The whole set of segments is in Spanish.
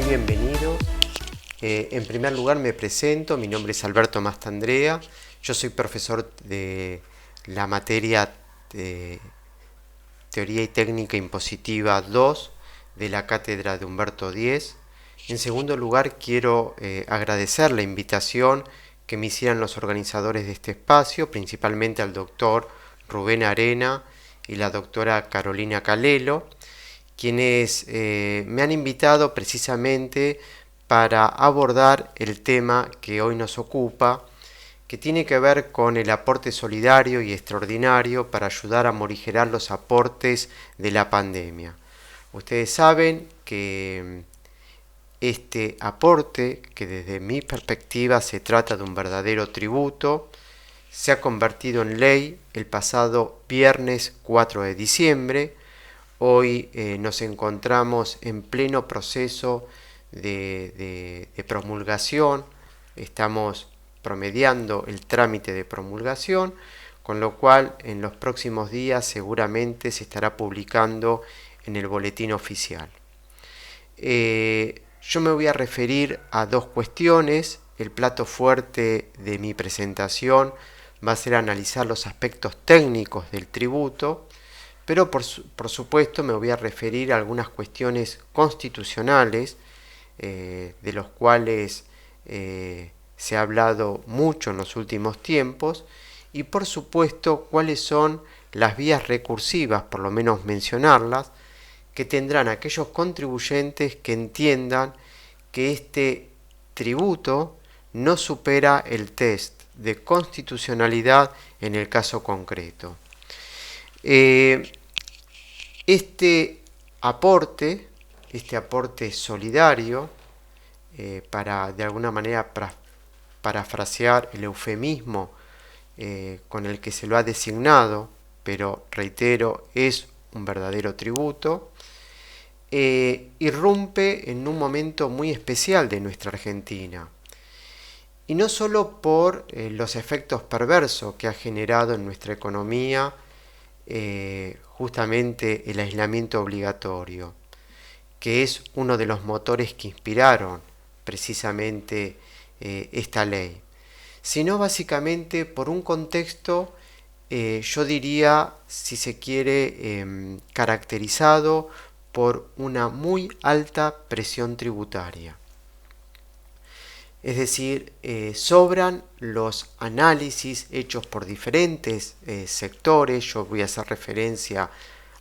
bienvenidos. En primer lugar me presento, mi nombre es Alberto Mastandrea, yo soy profesor de la materia de Teoría y Técnica Impositiva 2 de la cátedra de Humberto Díez. En segundo lugar quiero agradecer la invitación que me hicieran los organizadores de este espacio, principalmente al doctor Rubén Arena y la doctora Carolina Calelo, quienes me han invitado precisamente para abordar el tema que hoy nos ocupa, que tiene que ver con el aporte solidario y extraordinario para ayudar a morigerar los aportes de la pandemia. Ustedes saben que este aporte, que desde mi perspectiva se trata de un verdadero tributo, se ha convertido en ley el pasado viernes 4 de diciembre. Hoy nos encontramos en pleno proceso de promulgación, estamos promediando el trámite de promulgación, con lo cual en los próximos días seguramente se estará publicando en el boletín oficial. Yo me voy a referir a dos cuestiones. El plato fuerte de mi presentación va a ser analizar los aspectos técnicos del tributo, pero por supuesto me voy a referir a algunas cuestiones constitucionales, de los cuales se ha hablado mucho en los últimos tiempos, y por supuesto cuáles son las vías recursivas, por lo menos mencionarlas, que tendrán aquellos contribuyentes que entiendan que este tributo no supera el test de constitucionalidad en el caso concreto. Este aporte solidario, para de alguna manera parafrasear el eufemismo con el que se lo ha designado, pero reitero, es un verdadero tributo, irrumpe en un momento muy especial de nuestra Argentina. Y no solo por los efectos perversos que ha generado en nuestra economía justamente el aislamiento obligatorio, que es uno de los motores que inspiraron precisamente esta ley, sino básicamente por un contexto, yo diría, si se quiere, caracterizado por una muy alta presión tributaria. Es decir, sobran los análisis hechos por diferentes sectores. Yo voy a hacer referencia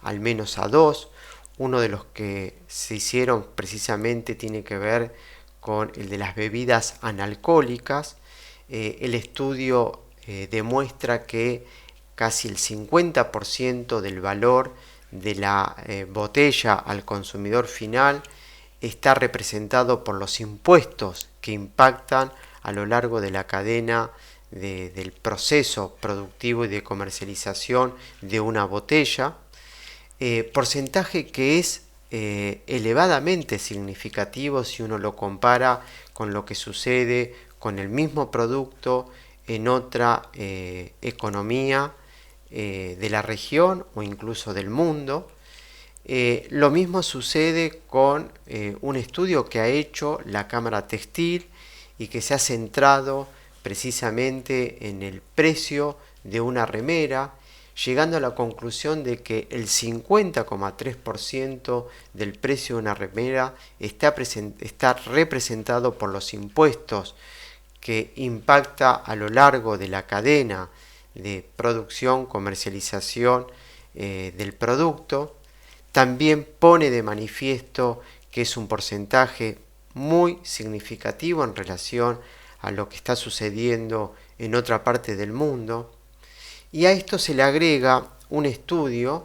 al menos a dos. Uno de los que se hicieron precisamente tiene que ver con el de las bebidas analcohólicas. El estudio demuestra que casi el 50% del valor de la botella al consumidor final está representado por los impuestos que impactan a lo largo de la cadena del proceso productivo y de comercialización de una botella, porcentaje que es elevadamente significativo si uno lo compara con lo que sucede con el mismo producto en otra economía de la región o incluso del mundo. Lo mismo sucede con un estudio que ha hecho la Cámara Textil y que se ha centrado precisamente en el precio de una remera, llegando a la conclusión de que el 50,3% del precio de una remera está representado por los impuestos que impacta a lo largo de la cadena de producción, comercialización del producto. También pone de manifiesto que es un porcentaje muy significativo en relación a lo que está sucediendo en otra parte del mundo. Y a esto se le agrega un estudio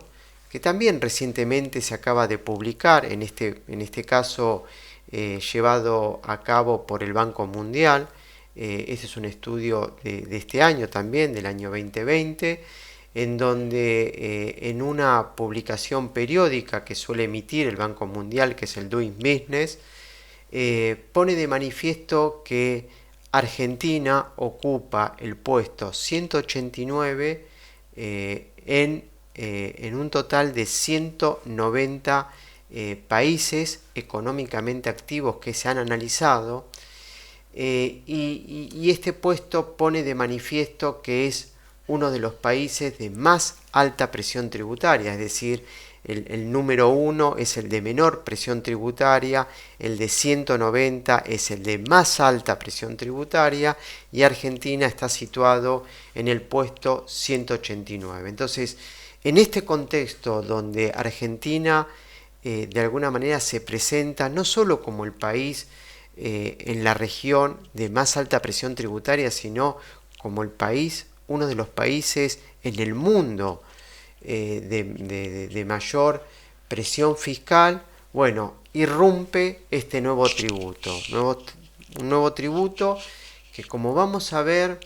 que también recientemente se acaba de publicar, en este caso llevado a cabo por el Banco Mundial. Este es un estudio de este año también, del año 2020, en donde en una publicación periódica que suele emitir el Banco Mundial, que es el Doing Business, pone de manifiesto que Argentina ocupa el puesto 189 en un total de 190 países económicamente activos que se han analizado, y este puesto pone de manifiesto que es uno de los países de más alta presión tributaria, es decir, el número 1 es el de menor presión tributaria, el de 190 es el de más alta presión tributaria y Argentina está situado en el puesto 189. Entonces, en este contexto donde Argentina de alguna manera se presenta no solo como el país en la región de más alta presión tributaria, sino como el país, uno de los países en el mundo de mayor presión fiscal, bueno, irrumpe este nuevo tributo, un nuevo tributo que, como vamos a ver,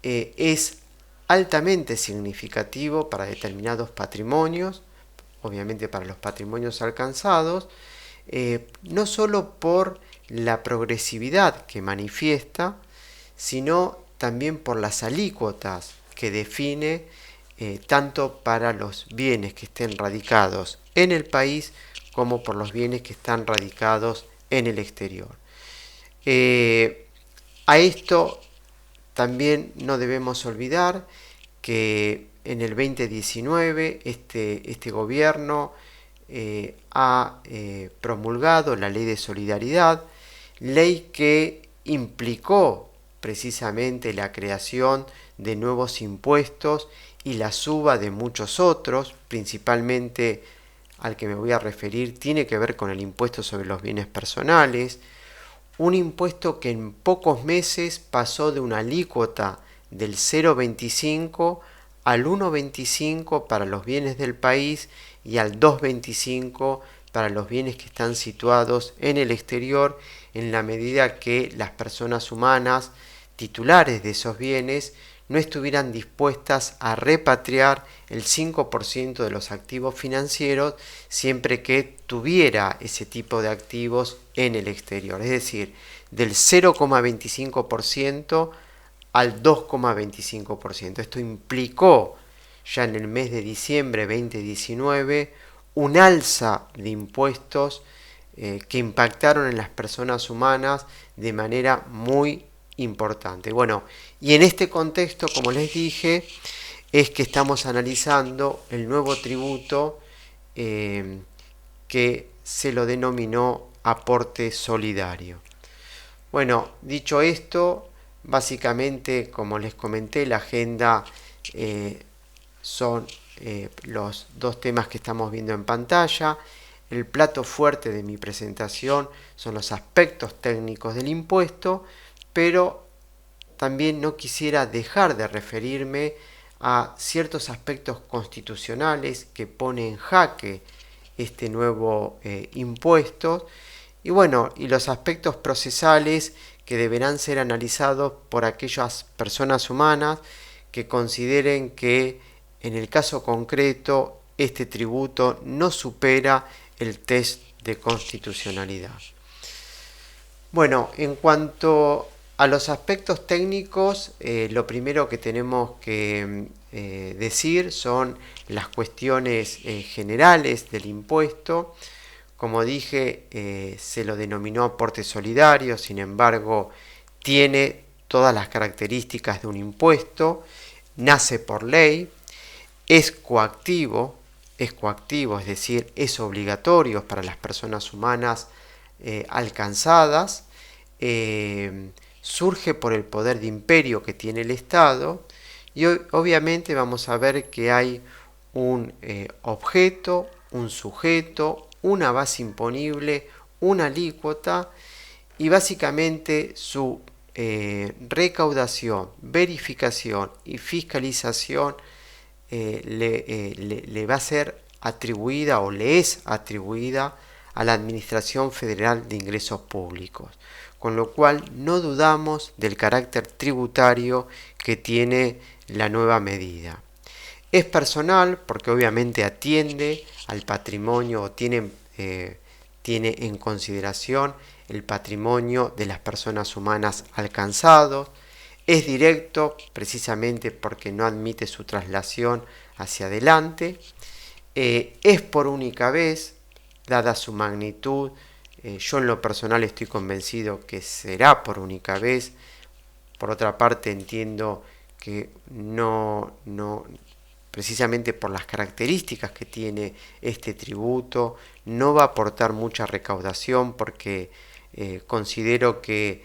es altamente significativo para determinados patrimonios, obviamente para los patrimonios alcanzados, no solo por la progresividad que manifiesta, sino también por las alícuotas que define tanto para los bienes que estén radicados en el país como por los bienes que están radicados en el exterior. A esto también no debemos olvidar que en el 2019 este gobierno ha promulgado la Ley de Solidaridad, ley que implicó precisamente la creación de nuevos impuestos y la suba de muchos otros, principalmente al que me voy a referir tiene que ver con el impuesto sobre los bienes personales, un impuesto que en pocos meses pasó de una alícuota del 0,25 al 1,25 para los bienes del país y al 2,25 para los bienes que están situados en el exterior, en la medida que las personas humanas titulares de esos bienes no estuvieran dispuestas a repatriar el 5% de los activos financieros siempre que tuviera ese tipo de activos en el exterior. Es decir, del 0,25% al 2,25%. Esto implicó ya en el mes de diciembre 2019 un alza de impuestos que impactaron en las personas humanas de manera muy importante. Bueno, y en este contexto, como les dije, es que estamos analizando el nuevo tributo que se lo denominó aporte solidario. Bueno, dicho esto, básicamente, como les comenté, la agenda son los dos temas que estamos viendo en pantalla. El plato fuerte de mi presentación son los aspectos técnicos del impuesto, pero también no quisiera dejar de referirme a ciertos aspectos constitucionales que pone en jaque este nuevo impuesto y bueno, y los aspectos procesales que deberán ser analizados por aquellas personas humanas que consideren que en el caso concreto este tributo no supera el test de constitucionalidad. Bueno, en cuanto a los aspectos técnicos, lo primero que tenemos que decir son las cuestiones generales del impuesto. Como dije, se lo denominó aporte solidario, sin embargo, tiene todas las características de un impuesto, nace por ley, es coactivo, es decir, es obligatorio para las personas humanas alcanzadas, surge por el poder de imperio que tiene el Estado y obviamente vamos a ver que hay un objeto, un sujeto, una base imponible, una alícuota y básicamente su recaudación, verificación y fiscalización le va a ser atribuida o le es atribuida a la Administración Federal de Ingresos Públicos, con lo cual no dudamos del carácter tributario que tiene la nueva medida. Es personal porque obviamente atiende al patrimonio o tiene en consideración el patrimonio de las personas humanas alcanzados. Es directo precisamente porque no admite su traslación hacia adelante. Es por única vez, dada su magnitud, yo en lo personal estoy convencido que será por única vez. Por otra parte, entiendo que precisamente por las características que tiene este tributo, no va a aportar mucha recaudación porque considero que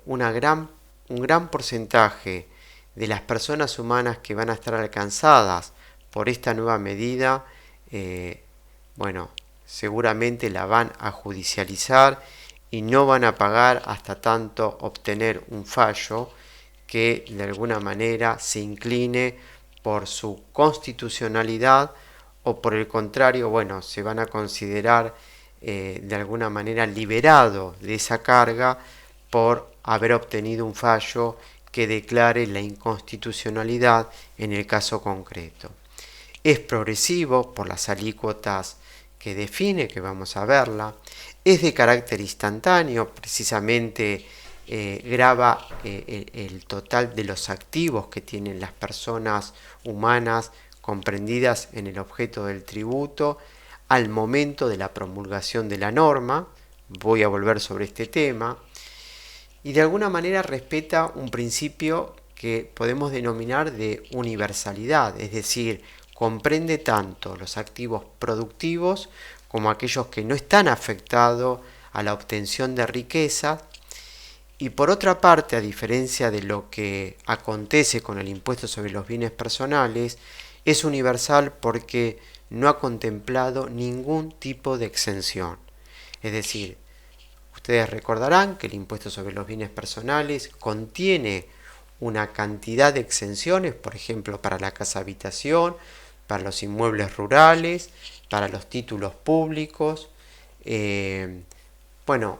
un gran porcentaje de las personas humanas que van a estar alcanzadas por esta nueva medida, bueno, seguramente la van a judicializar y no van a pagar hasta tanto obtener un fallo que de alguna manera se incline por su constitucionalidad, o por el contrario, bueno, se van a considerar de alguna manera liberado de esa carga por haber obtenido un fallo que declare la inconstitucionalidad en el caso concreto. Es progresivo por las alícuotas que define, que vamos a verla. Es de carácter instantáneo, precisamente graba el total de los activos que tienen las personas humanas comprendidas en el objeto del tributo al momento de la promulgación de la norma. Voy a volver sobre este tema. Y de alguna manera respeta un principio que podemos denominar de universalidad, es decir, comprende tanto los activos productivos como aquellos que no están afectados a la obtención de riqueza. Y por otra parte, a diferencia de lo que acontece con el impuesto sobre los bienes personales, es universal porque no ha contemplado ningún tipo de exención. Es decir, ustedes recordarán que el impuesto sobre los bienes personales contiene una cantidad de exenciones, por ejemplo, para la casa habitación, para los inmuebles rurales, para los títulos públicos, bueno,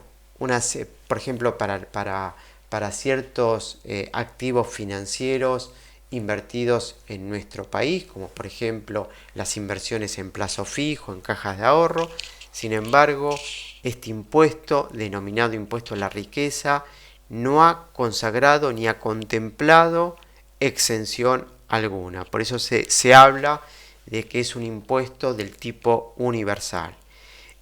por ejemplo, para ciertos activos financieros invertidos en nuestro país, como por ejemplo las inversiones en plazo fijo, en cajas de ahorro. Sin embargo, este impuesto, denominado impuesto a la riqueza, no ha consagrado ni ha contemplado exención alguna. Por eso se habla de que es un impuesto del tipo universal.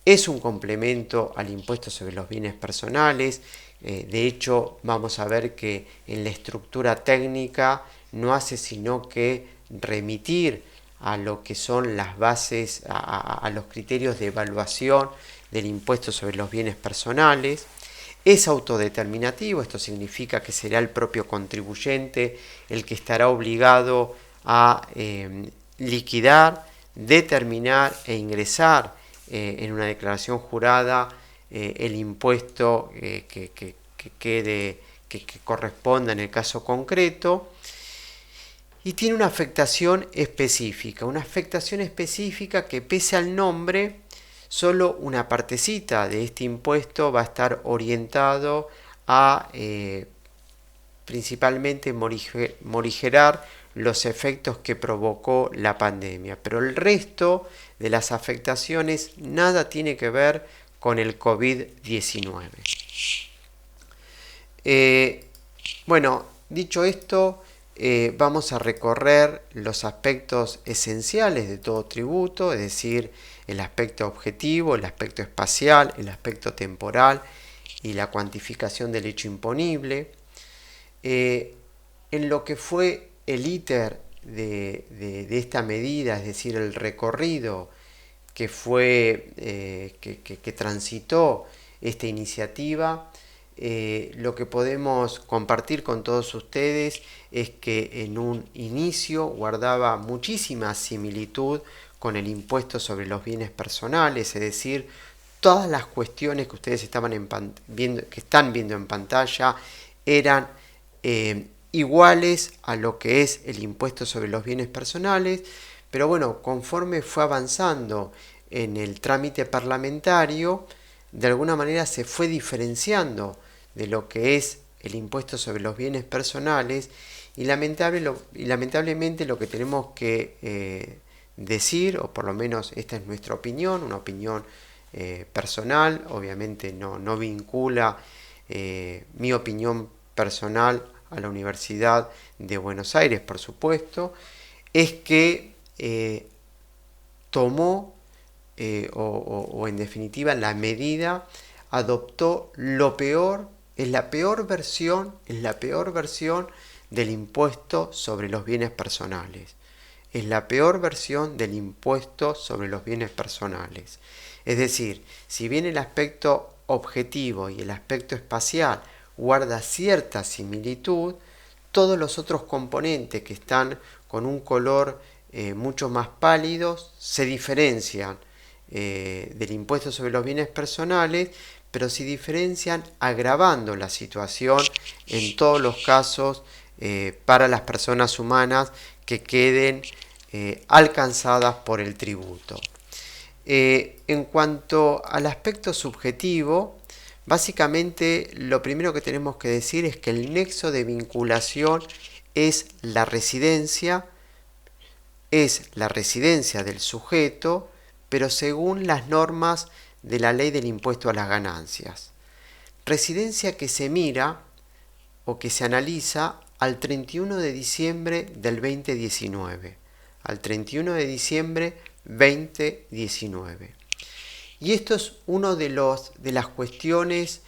Es un complemento al impuesto sobre los bienes personales. De hecho, vamos a ver que en la estructura técnica no hace sino que remitir a lo que son las bases, a los criterios de evaluación del impuesto sobre los bienes personales. Es autodeterminativo, esto significa que será el propio contribuyente el que estará obligado a liquidar, determinar e ingresar en una declaración jurada el impuesto que corresponda en el caso concreto. Y tiene una afectación específica que pese al nombre, solo una partecita de este impuesto va a estar orientado a principalmente morigerar los efectos que provocó la pandemia, pero el resto de las afectaciones nada tiene que ver con el COVID-19. Bueno, dicho esto, vamos a recorrer los aspectos esenciales de todo tributo, es decir, el aspecto objetivo, el aspecto espacial, el aspecto temporal y la cuantificación del hecho imponible. En lo que fue el íter de esta medida, es decir, el recorrido que transitó esta iniciativa, lo que podemos compartir con todos ustedes es que en un inicio guardaba muchísima similitud con el impuesto sobre los bienes personales, es decir, todas las cuestiones que ustedes están viendo en pantalla eran iguales a lo que es el impuesto sobre los bienes personales, pero bueno, conforme fue avanzando en el trámite parlamentario, de alguna manera se fue diferenciando de lo que es el impuesto sobre los bienes personales y lamentablemente lo que tenemos que decir, o por lo menos esta es nuestra opinión, una opinión personal, obviamente no vincula mi opinión personal a la Universidad de Buenos Aires, por supuesto, es que tomó o en definitiva la medida adoptó lo peor, es la peor versión del impuesto sobre los bienes personales. Es la peor versión del impuesto sobre los bienes personales. Es decir, si bien el aspecto objetivo y el aspecto espacial guarda cierta similitud, todos los otros componentes que están con un color mucho más pálido se diferencian del impuesto sobre los bienes personales, pero se diferencian agravando la situación en todos los casos para las personas humanas que queden alcanzadas por el tributo. En cuanto al aspecto subjetivo, básicamente lo primero que tenemos que decir es que el nexo de vinculación es la residencia del sujeto, pero según las normas de la ley del impuesto a las ganancias. Residencia que se mira o que se analiza al 31 de diciembre del 2019. Al 31 de diciembre 2019. Y esto es uno de las cuestiones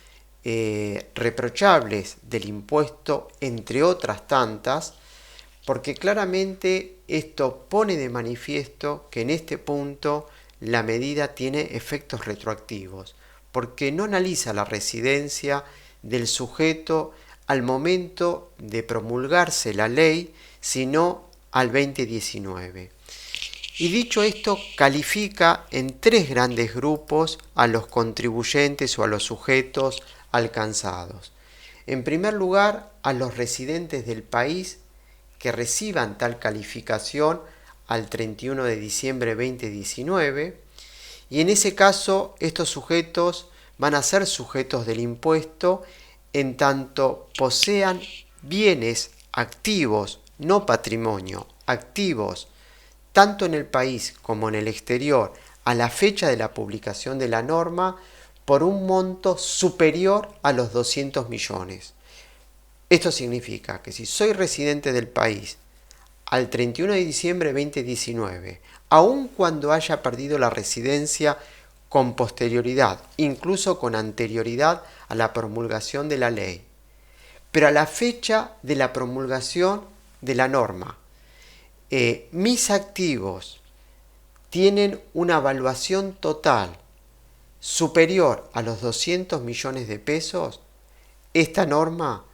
reprochables del impuesto, entre otras tantas, porque claramente esto pone de manifiesto que en este punto la medida tiene efectos retroactivos, porque no analiza la residencia del sujeto al momento de promulgarse la ley, sino al 2019. Y dicho esto, califica en tres grandes grupos a los contribuyentes o a los sujetos alcanzados. En primer lugar, a los residentes del país que reciban tal calificación al 31 de diciembre 2019, y en ese caso estos sujetos van a ser sujetos del impuesto en tanto posean bienes activos, no patrimonio, activos, tanto en el país como en el exterior, a la fecha de la publicación de la norma, por un monto superior a los 200 millones. Esto significa que si soy residente del país al 31 de diciembre de 2019, aun cuando haya perdido la residencia con posterioridad, incluso con anterioridad a la promulgación de la ley, pero a la fecha de la promulgación de la norma, mis activos tienen una evaluación total superior a los 200 millones de pesos, esta norma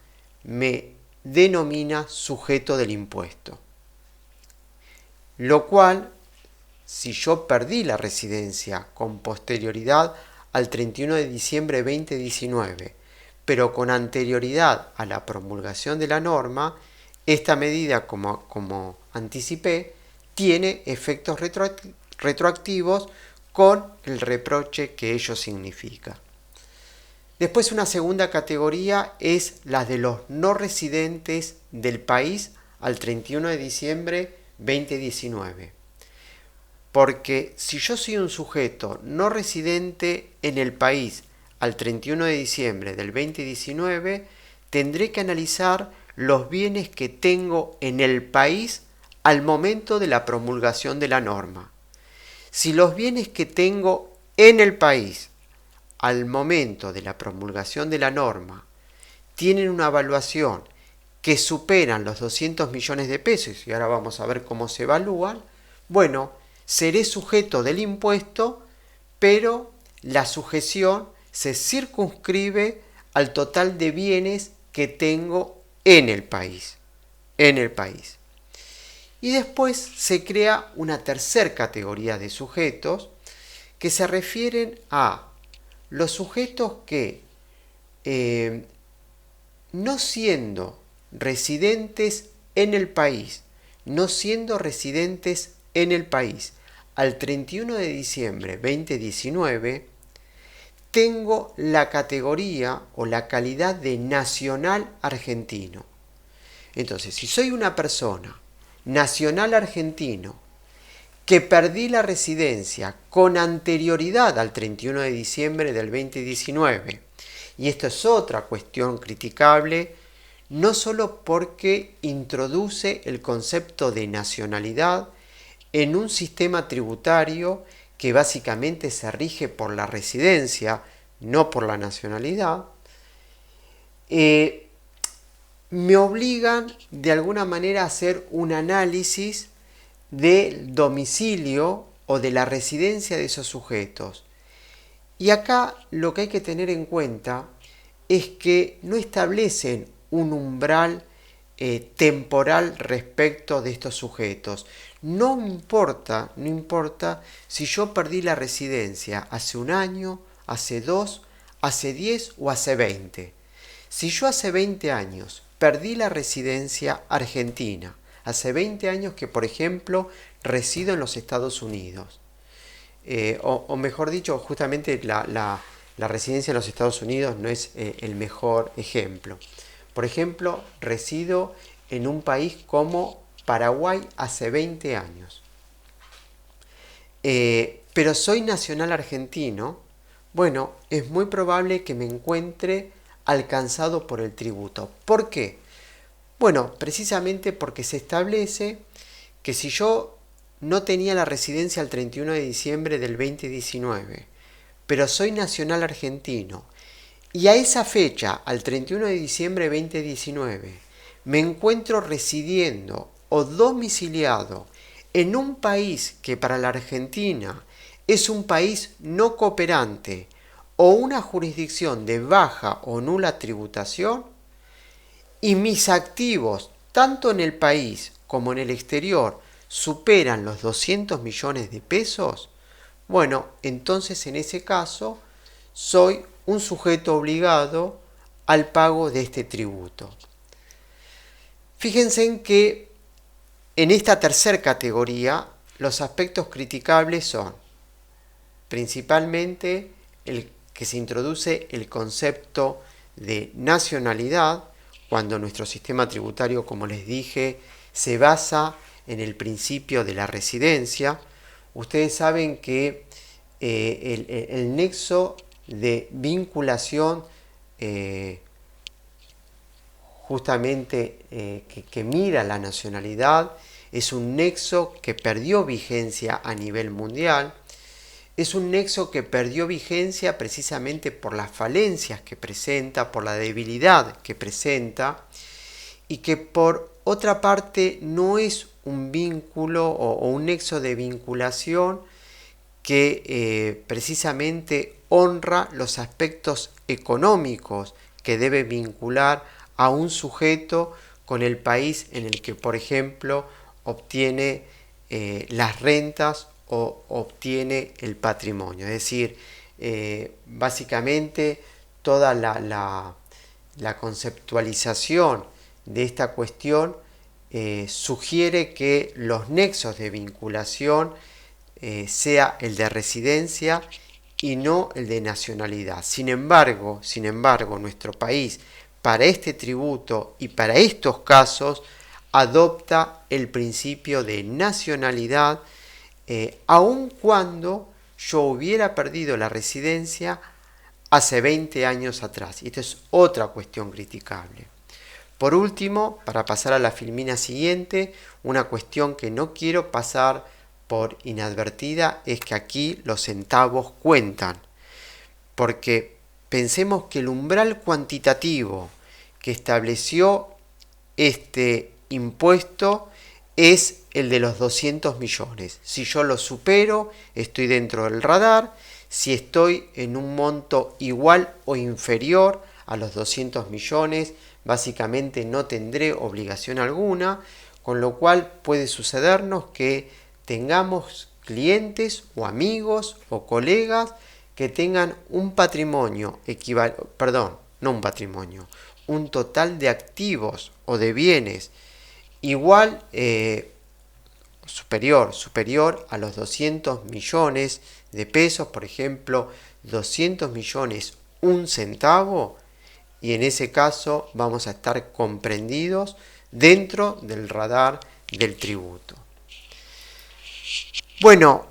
me denomina sujeto del impuesto. Lo cual, si yo perdí la residencia con posterioridad al 31 de diciembre de 2019, pero con anterioridad a la promulgación de la norma, esta medida, como anticipé, tiene efectos retroactivos con el reproche que ello significa. Después, una segunda categoría es la de los no residentes del país al 31 de diciembre 2019. Porque si yo soy un sujeto no residente en el país al 31 de diciembre del 2019, tendré que analizar los bienes que tengo en el país al momento de la promulgación de la norma. Si los bienes que tengo en el país al momento de la promulgación de la norma tienen una evaluación que superan los 200 millones de pesos, y ahora vamos a ver cómo se evalúan, bueno, seré sujeto del impuesto, pero la sujeción se circunscribe al total de bienes que tengo en el país. Y después se crea una tercera categoría de sujetos que se refieren a los sujetos que, no siendo residentes en el país, al 31 de diciembre 2019, tengo la categoría o la calidad de nacional argentino. Entonces, si soy una persona nacional argentino que perdí la residencia con anterioridad al 31 de diciembre del 2019, y esto es otra cuestión criticable, no solo porque introduce el concepto de nacionalidad en un sistema tributario que básicamente se rige por la residencia, no por la nacionalidad, me obligan de alguna manera a hacer un análisis del domicilio o de la residencia de esos sujetos. Y acá lo que hay que tener en cuenta es que no establecen un umbral temporal respecto de estos sujetos. No importa si yo perdí la residencia hace un año, hace 2, hace 10 o hace 20. Si yo hace 20 años perdí la residencia argentina, hace 20 años que, por ejemplo, resido en los Estados Unidos, o mejor dicho, justamente la residencia en los Estados Unidos no es el mejor ejemplo. Por ejemplo, resido en un país como Paraguay hace 20 años. Pero soy nacional argentino. Bueno, es muy probable que me encuentre alcanzado por el tributo. ¿Por qué? Bueno, precisamente porque se establece que si yo no tenía la residencia el 31 de diciembre del 2019, pero soy nacional argentino, y a esa fecha, al 31 de diciembre de 2019, me encuentro residiendo o domiciliado en un país que para la Argentina es un país no cooperante o una jurisdicción de baja o nula tributación, y mis activos, tanto en el país como en el exterior, superan los 200 millones de pesos, bueno, entonces en ese caso soy un sujeto obligado al pago de este tributo. Fíjense en que en esta tercera categoría los aspectos criticables son principalmente el que se introduce el concepto de nacionalidad, cuando nuestro sistema tributario, como les dije, se basa en el principio de la residencia. Ustedes saben que el nexo de vinculación justamente que mira la nacionalidad es un nexo que perdió vigencia a nivel mundial. Es un nexo que perdió vigencia precisamente por las falencias que presenta, por la debilidad que presenta, y que por otra parte no es un vínculo o un nexo de vinculación que precisamente honra los aspectos económicos que debe vincular a un sujeto con el país en el que, por ejemplo, obtiene las rentas o obtiene el patrimonio. Es decir, básicamente toda la conceptualización de esta cuestión sugiere que los nexos de vinculación sea el de residencia y no el de nacionalidad. Sin embargo, nuestro país para este tributo y para estos casos adopta el principio de nacionalidad, aun cuando yo hubiera perdido la residencia hace 20 años atrás. Y esta es otra cuestión criticable. Por último, para pasar a la filmina siguiente, una cuestión que no quiero pasar por inadvertida es que aquí los centavos cuentan. Porque pensemos que el umbral cuantitativo que estableció este impuesto es el de los 200 millones. Si yo lo supero, estoy dentro del radar. Si estoy en un monto igual o inferior a los 200 millones, básicamente no tendré obligación alguna, con lo cual puede sucedernos que tengamos clientes o amigos o colegas que tengan un patrimonio un total de activos o de bienes igual superior a los 200 millones de pesos, por ejemplo, 200 millones un centavo, y en ese caso vamos a estar comprendidos dentro del radar del tributo. Bueno,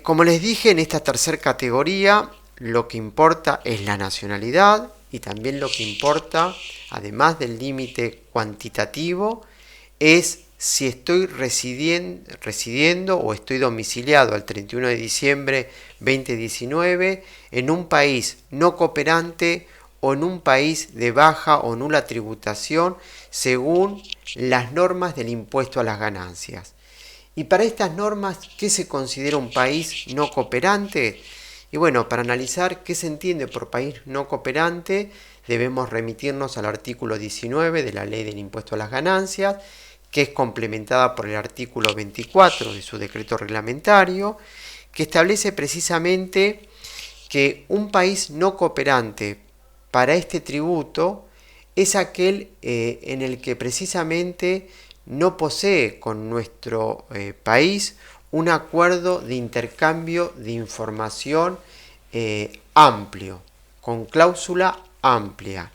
como les dije, en esta tercera categoría lo que importa es la nacionalidad, y también lo que importa, además del límite cuantitativo, es si estoy residiendo o estoy domiciliado al 31 de diciembre 2019 en un país no cooperante o en un país de baja o nula tributación según las normas del impuesto a las ganancias. Y para estas normas, ¿qué se considera un país no cooperante? Y bueno, para analizar qué se entiende por país no cooperante, debemos remitirnos al artículo 19 de la Ley del Impuesto a las Ganancias, que es complementada por el artículo 24 de su decreto reglamentario, que establece precisamente que un país no cooperante para este tributo es aquel en el que precisamente no posee con nuestro país un acuerdo de intercambio de información amplio, con cláusula amplia,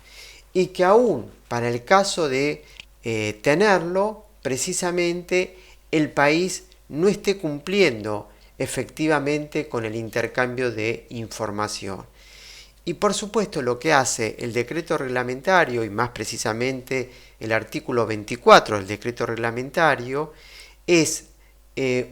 y que aún para el caso de tenerlo, precisamente el país no esté cumpliendo efectivamente con el intercambio de información. Y por supuesto lo que hace el decreto reglamentario, y más precisamente el artículo 24 del decreto reglamentario, es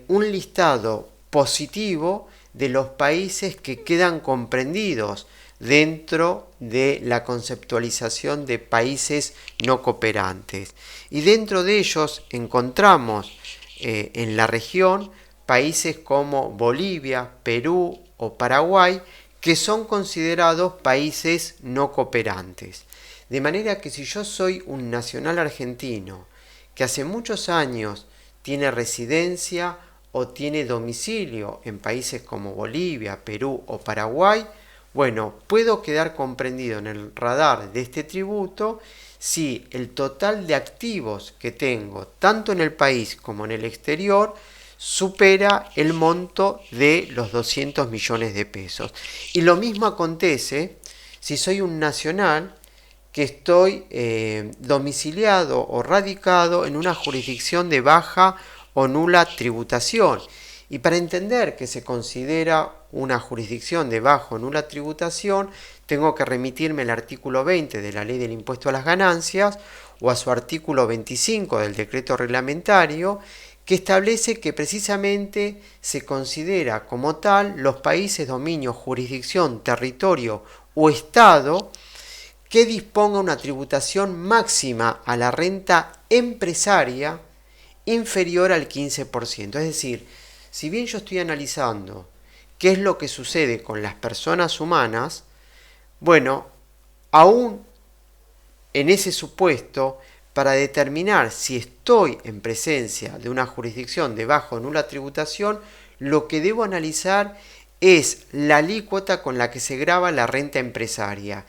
un listado positivo de los países que quedan comprendidos dentro de la conceptualización de países no cooperantes. Y dentro de ellos encontramos en la región países como Bolivia, Perú o Paraguay, que son considerados países no cooperantes. De manera que si yo soy un nacional argentino que hace muchos años tiene residencia o tiene domicilio en países como Bolivia, Perú o Paraguay, bueno, puedo quedar comprendido en el radar de este tributo si el total de activos que tengo, tanto en el país como en el exterior, supera el monto de los 200 millones de pesos. Y lo mismo acontece si soy un nacional que estoy domiciliado o radicado en una jurisdicción de baja o nula tributación. Y para entender que se considera una jurisdicción de baja o nula tributación, tengo que remitirme al artículo 20 de la Ley del Impuesto a las Ganancias o a su artículo 25 del decreto reglamentario, que establece que precisamente se considera como tal los países, dominio, jurisdicción, territorio o estado que disponga una tributación máxima a la renta empresaria inferior al 15%. Es decir, si bien yo estoy analizando qué es lo que sucede con las personas humanas, bueno, aún en ese supuesto, para determinar si estoy en presencia de una jurisdicción de baja o nula tributación, lo que debo analizar es la alícuota con la que se grava la renta empresaria.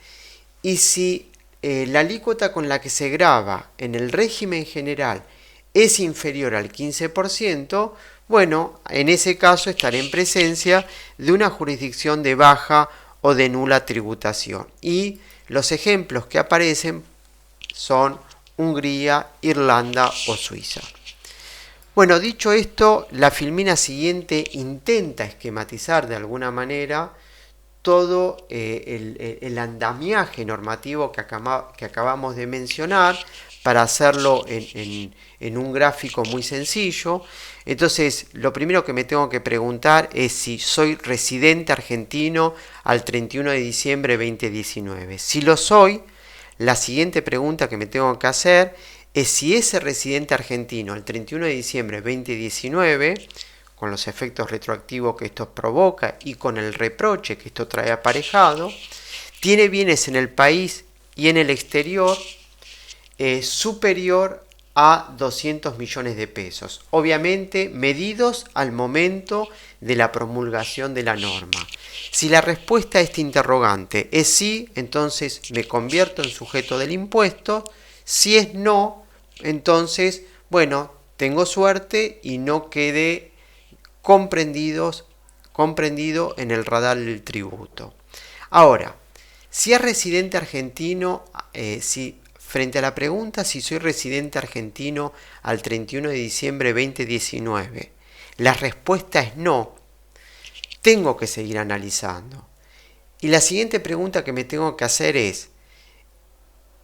Y si la alícuota con la que se grava en el régimen general es inferior al 15%, bueno, en ese caso estaré en presencia de una jurisdicción de baja o de nula tributación. Y los ejemplos que aparecen son Hungría, Irlanda o Suiza. Bueno, dicho esto, la filmina siguiente intenta esquematizar de alguna manera todo el andamiaje normativo que acabamos de mencionar para hacerlo en un gráfico muy sencillo. Entonces, lo primero que me tengo que preguntar es si soy residente argentino al 31 de diciembre de 2019. Si lo soy, la siguiente pregunta que me tengo que hacer es si ese residente argentino al 31 de diciembre de 2019, con los efectos retroactivos que esto provoca y con el reproche que esto trae aparejado, tiene bienes en el país y en el exterior superior a 200 millones de pesos, obviamente medidos al momento de la promulgación de la norma. Si la respuesta a este interrogante es sí, entonces me convierto en sujeto del impuesto. Si es no, entonces, bueno, tengo suerte y no quedé comprendido en el radar del tributo. Ahora, si es residente argentino, frente a la pregunta si soy residente argentino al 31 de diciembre de 2019, la respuesta es no, tengo que seguir analizando. Y la siguiente pregunta que me tengo que hacer es,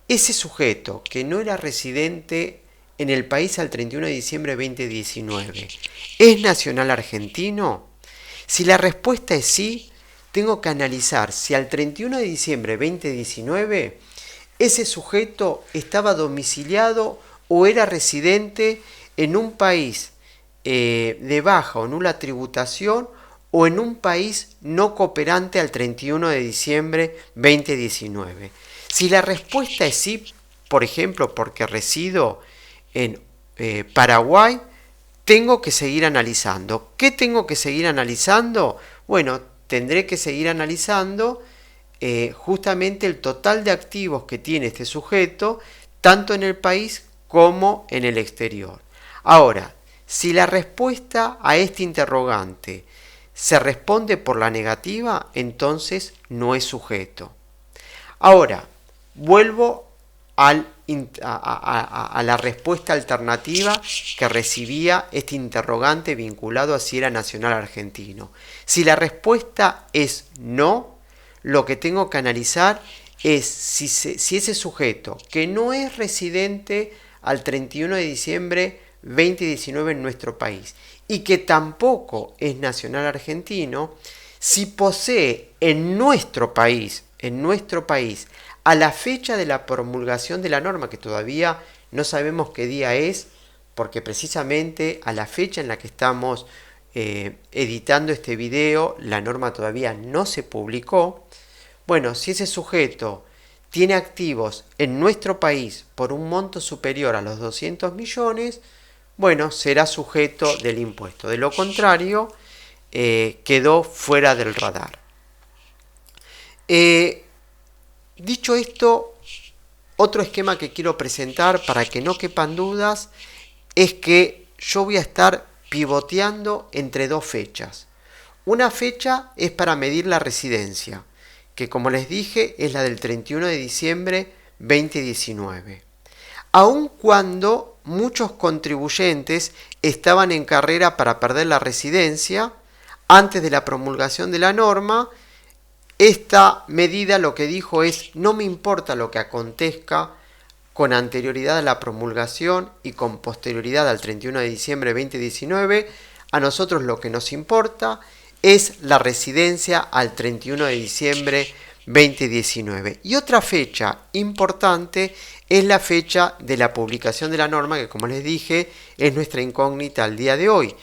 ese sujeto que no era residente en el país al 31 de diciembre de 2019 es nacional argentino? Si la respuesta es sí, tengo que analizar si al 31 de diciembre de 2019 ese sujeto estaba domiciliado o era residente en un país de baja o nula tributación o en un país no cooperante al 31 de diciembre 2019. Si la respuesta es sí, por ejemplo, porque resido en Paraguay, tengo que seguir analizando. ¿Qué tengo que seguir analizando? Bueno, tendré que seguir analizando justamente el total de activos que tiene este sujeto, tanto en el país como en el exterior. Ahora, si la respuesta a este interrogante se responde por la negativa, entonces no es sujeto. Ahora, vuelvo a la respuesta alternativa que recibía este interrogante vinculado a si era nacional argentino. Si la respuesta es no, lo que tengo que analizar es si ese sujeto que no es residente al 31 de diciembre 2019 en nuestro país y que tampoco es nacional argentino, si posee en nuestro país, a la fecha de la promulgación de la norma, que todavía no sabemos qué día es, porque precisamente a la fecha en la que estamos editando este video, la norma todavía no se publicó. Bueno, si ese sujeto tiene activos en nuestro país por un monto superior a los 200 millones, bueno, será sujeto del impuesto. De lo contrario, quedó fuera del radar. Dicho esto, otro esquema que quiero presentar para que no quepan dudas es que yo voy a estar pivoteando entre dos fechas. Una fecha es para medir la residencia, que como les dije es la del 31 de diciembre 2019. Aun cuando muchos contribuyentes estaban en carrera para perder la residencia, antes de la promulgación de la norma, esta medida lo que dijo es: no me importa lo que acontezca con anterioridad a la promulgación y con posterioridad al 31 de diciembre de 2019, a nosotros lo que nos importa es la residencia al 31 de diciembre 2019. Y otra fecha importante es la fecha de la publicación de la norma, que como les dije es nuestra incógnita al día de hoy,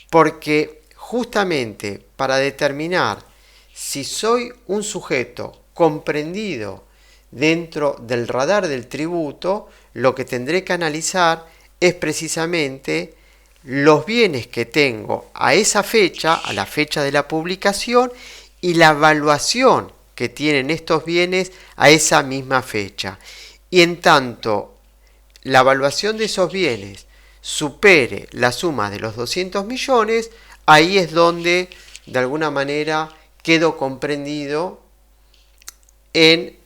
porque justamente para determinar si soy un sujeto comprendido dentro del radar del tributo, lo que tendré que analizar es precisamente los bienes que tengo a esa fecha, a la fecha de la publicación, y la evaluación que tienen estos bienes a esa misma fecha. Y en tanto la evaluación de esos bienes supere la suma de los 200 millones, ahí es donde de alguna manera quedo comprendido en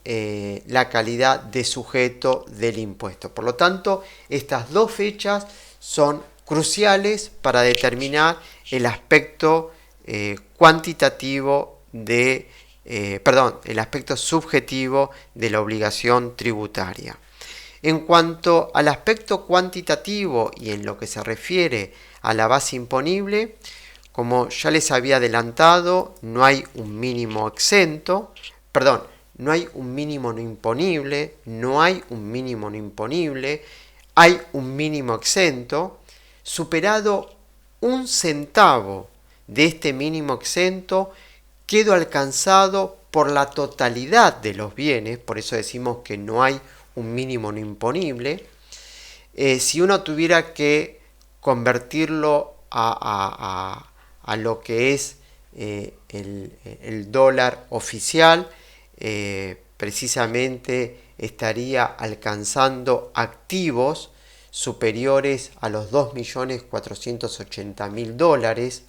la calidad de sujeto del impuesto. Por lo tanto, estas dos fechas son cruciales para determinar el aspecto cuantitativo el aspecto subjetivo de la obligación tributaria. En cuanto al aspecto cuantitativo y en lo que se refiere a la base imponible, como ya les había adelantado, no hay un mínimo exento, no hay un mínimo no imponible, hay un mínimo exento. Superado un centavo de este mínimo exento, quedo alcanzado por la totalidad de los bienes, por eso decimos que no hay un mínimo no imponible. Si uno tuviera que convertirlo a lo que es el dólar oficial, precisamente estaría alcanzando activos superiores a los 2.480.000 dólares.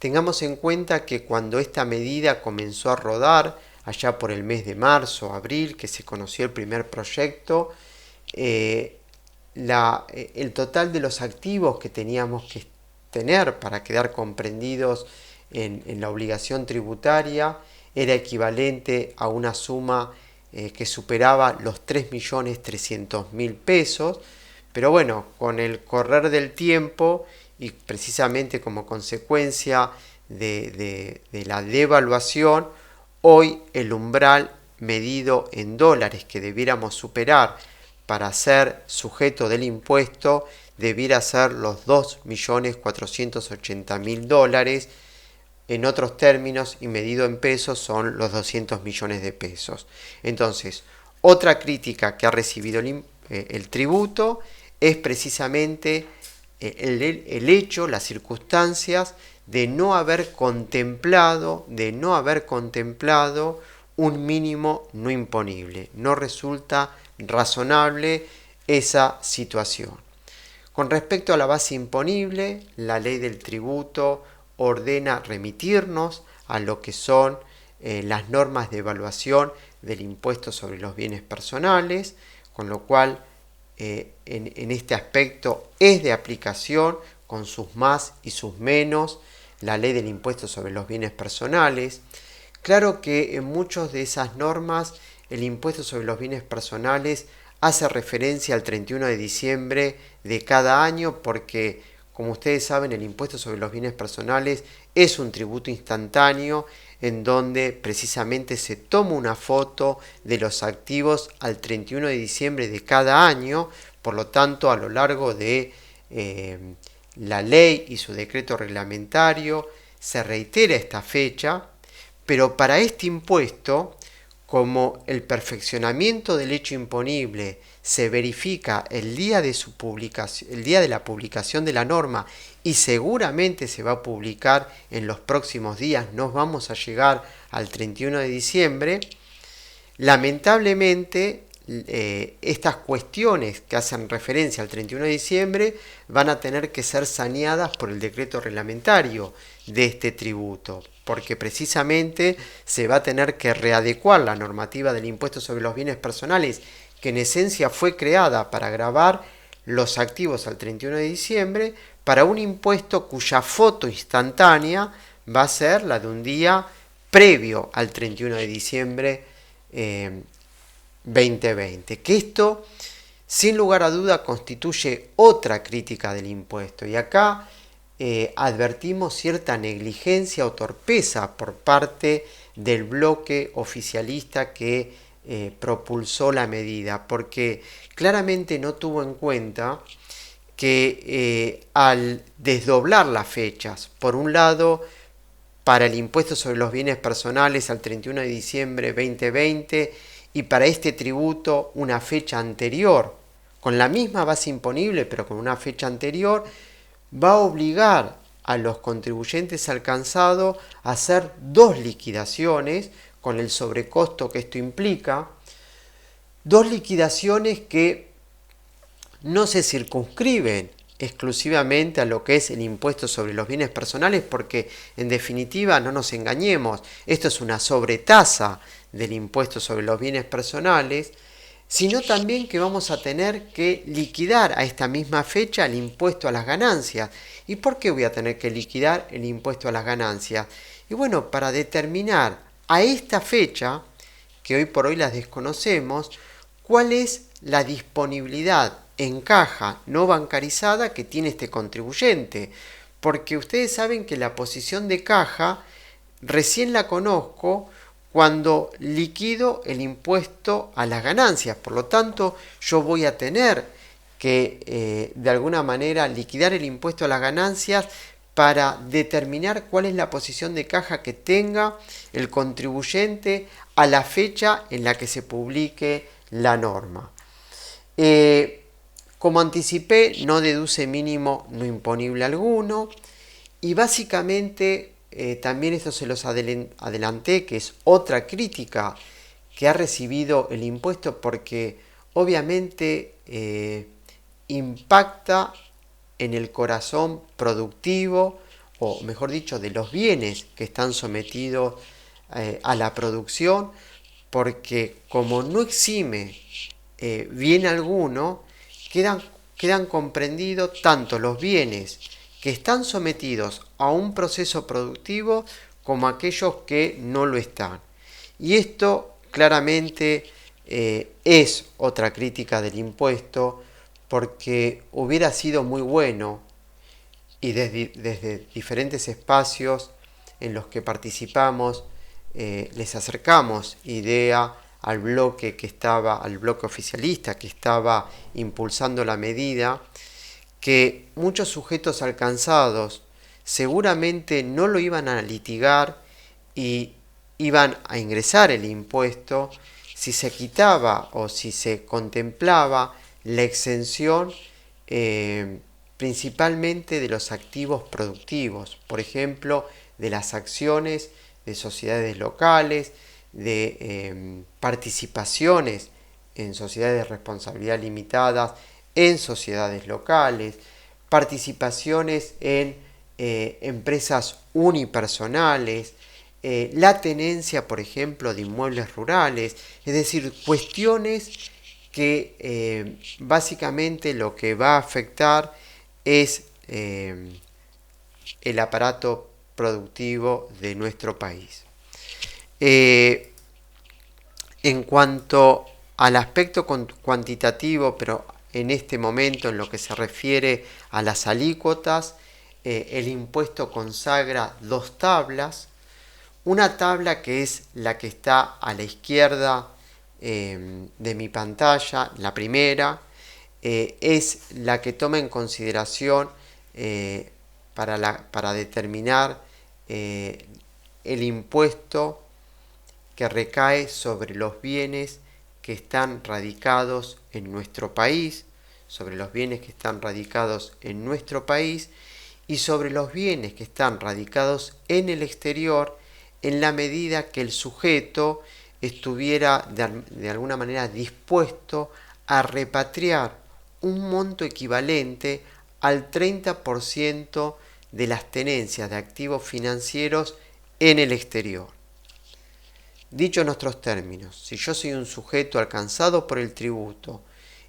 Tengamos en cuenta que cuando esta medida comenzó a rodar, allá por el mes de marzo, abril, que se conoció el primer proyecto, el total de los activos que teníamos que tener para quedar comprendidos en la obligación tributaria era equivalente a una suma que superaba los 3.300.000 pesos, Pero bueno, con el correr del tiempo y precisamente como consecuencia de la devaluación, hoy el umbral medido en dólares que debiéramos superar para ser sujeto del impuesto debiera ser los 2.480.000 dólares. En otros términos y medido en pesos son los 200 millones de pesos. Entonces, otra crítica que ha recibido el tributo es precisamente el hecho, las circunstancias de no haber contemplado un mínimo no imponible. No resulta razonable esa situación. Con respecto a la base imponible, la ley del tributo ordena remitirnos a lo que son las normas de evaluación del impuesto sobre los bienes personales, con lo cual en este aspecto es de aplicación con sus más y sus menos la ley del impuesto sobre los bienes personales. Claro que en muchas de esas normas el impuesto sobre los bienes personales hace referencia al 31 de diciembre de cada año porque, como ustedes saben, el impuesto sobre los bienes personales es un tributo instantáneo en donde precisamente se toma una foto de los activos al 31 de diciembre de cada año. Por lo tanto, a lo largo de la ley y su decreto reglamentario se reitera esta fecha, pero para este impuesto, como el perfeccionamiento del hecho imponible se verifica el día de su publicación, el día de la publicación de la norma, y seguramente se va a publicar en los próximos días, no vamos a llegar al 31 de diciembre, lamentablemente estas cuestiones que hacen referencia al 31 de diciembre van a tener que ser saneadas por el decreto reglamentario de este tributo, porque precisamente se va a tener que readecuar la normativa del impuesto sobre los bienes personales, que en esencia fue creada para gravar los activos al 31 de diciembre, para un impuesto cuya foto instantánea va a ser la de un día previo al 31 de diciembre 2020. Que esto, sin lugar a duda, constituye otra crítica del impuesto. Y acá advertimos cierta negligencia o torpeza por parte del bloque oficialista que propulsó la medida, porque claramente no tuvo en cuenta que al desdoblar las fechas, por un lado, para el impuesto sobre los bienes personales al 31 de diciembre 2020 y para este tributo una fecha anterior, con la misma base imponible pero con una fecha anterior, va a obligar a los contribuyentes alcanzados a hacer dos liquidaciones con el sobrecosto que esto implica, dos liquidaciones que no se circunscriben exclusivamente a lo que es el impuesto sobre los bienes personales, porque en definitiva, no nos engañemos, esto es una sobretasa del impuesto sobre los bienes personales, sino también que vamos a tener que liquidar a esta misma fecha el impuesto a las ganancias. ¿Y por qué voy a tener que liquidar el impuesto a las ganancias? Y bueno, para determinar a esta fecha, que hoy por hoy las desconocemos, cuál es la disponibilidad en caja no bancarizada que tiene este contribuyente. Porque ustedes saben que la posición de caja recién la conozco cuando liquido el impuesto a las ganancias. Por lo tanto, yo voy a tener que de alguna manera liquidar el impuesto a las ganancias para determinar cuál es la posición de caja que tenga el contribuyente a la fecha en la que se publique la norma. Como anticipé, no deduce mínimo no imponible alguno y básicamente también esto se los adelanté, que es otra crítica que ha recibido el impuesto porque obviamente impacta en el corazón productivo, o mejor dicho, de los bienes que están sometidos a la producción, porque como no exime bien alguno, quedan comprendidos tanto los bienes que están sometidos a un proceso productivo como aquellos que no lo están. Y esto claramente es otra crítica del impuesto, porque hubiera sido muy bueno y desde diferentes espacios en los que participamos les acercamos idea al bloque oficialista que estaba impulsando la medida, que muchos sujetos alcanzados seguramente no lo iban a litigar y iban a ingresar el impuesto si se quitaba o si se contemplaba la exención principalmente de los activos productivos, por ejemplo, de las acciones de sociedades locales, de participaciones en sociedades de responsabilidad limitada, en sociedades locales, participaciones en empresas unipersonales, la tenencia, por ejemplo, de inmuebles rurales, es decir, cuestiones que básicamente lo que va a afectar es el aparato productivo de nuestro país. En cuanto al aspecto cuantitativo, pero en este momento en lo que se refiere a las alícuotas, el impuesto consagra dos tablas. Una tabla que es la que está a la izquierda de mi pantalla, la primera, es la que toma en consideración para determinar el impuesto que recae sobre los bienes que están radicados en nuestro país, sobre los bienes que están radicados en nuestro país y sobre los bienes que están radicados en el exterior, en la medida que el sujeto estuviera de alguna manera dispuesto a repatriar un monto equivalente al 30% de las tenencias de activos financieros en el exterior. Dicho en otros términos, si yo soy un sujeto alcanzado por el tributo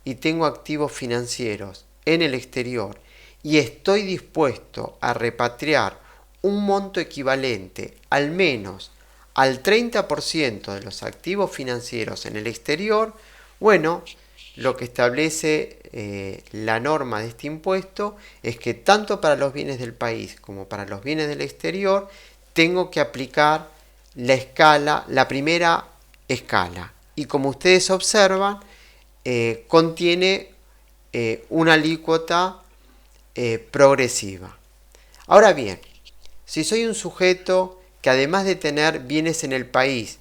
y tengo activos financieros en el exterior y estoy dispuesto a repatriar un monto equivalente al menos al 30% de los activos financieros en el exterior, bueno, lo que establece la norma de este impuesto es que tanto para los bienes del país como para los bienes del exterior tengo que aplicar la primera escala. Y como ustedes observan, contiene una alícuota progresiva. Ahora bien, si soy un sujeto que además de tener bienes en el país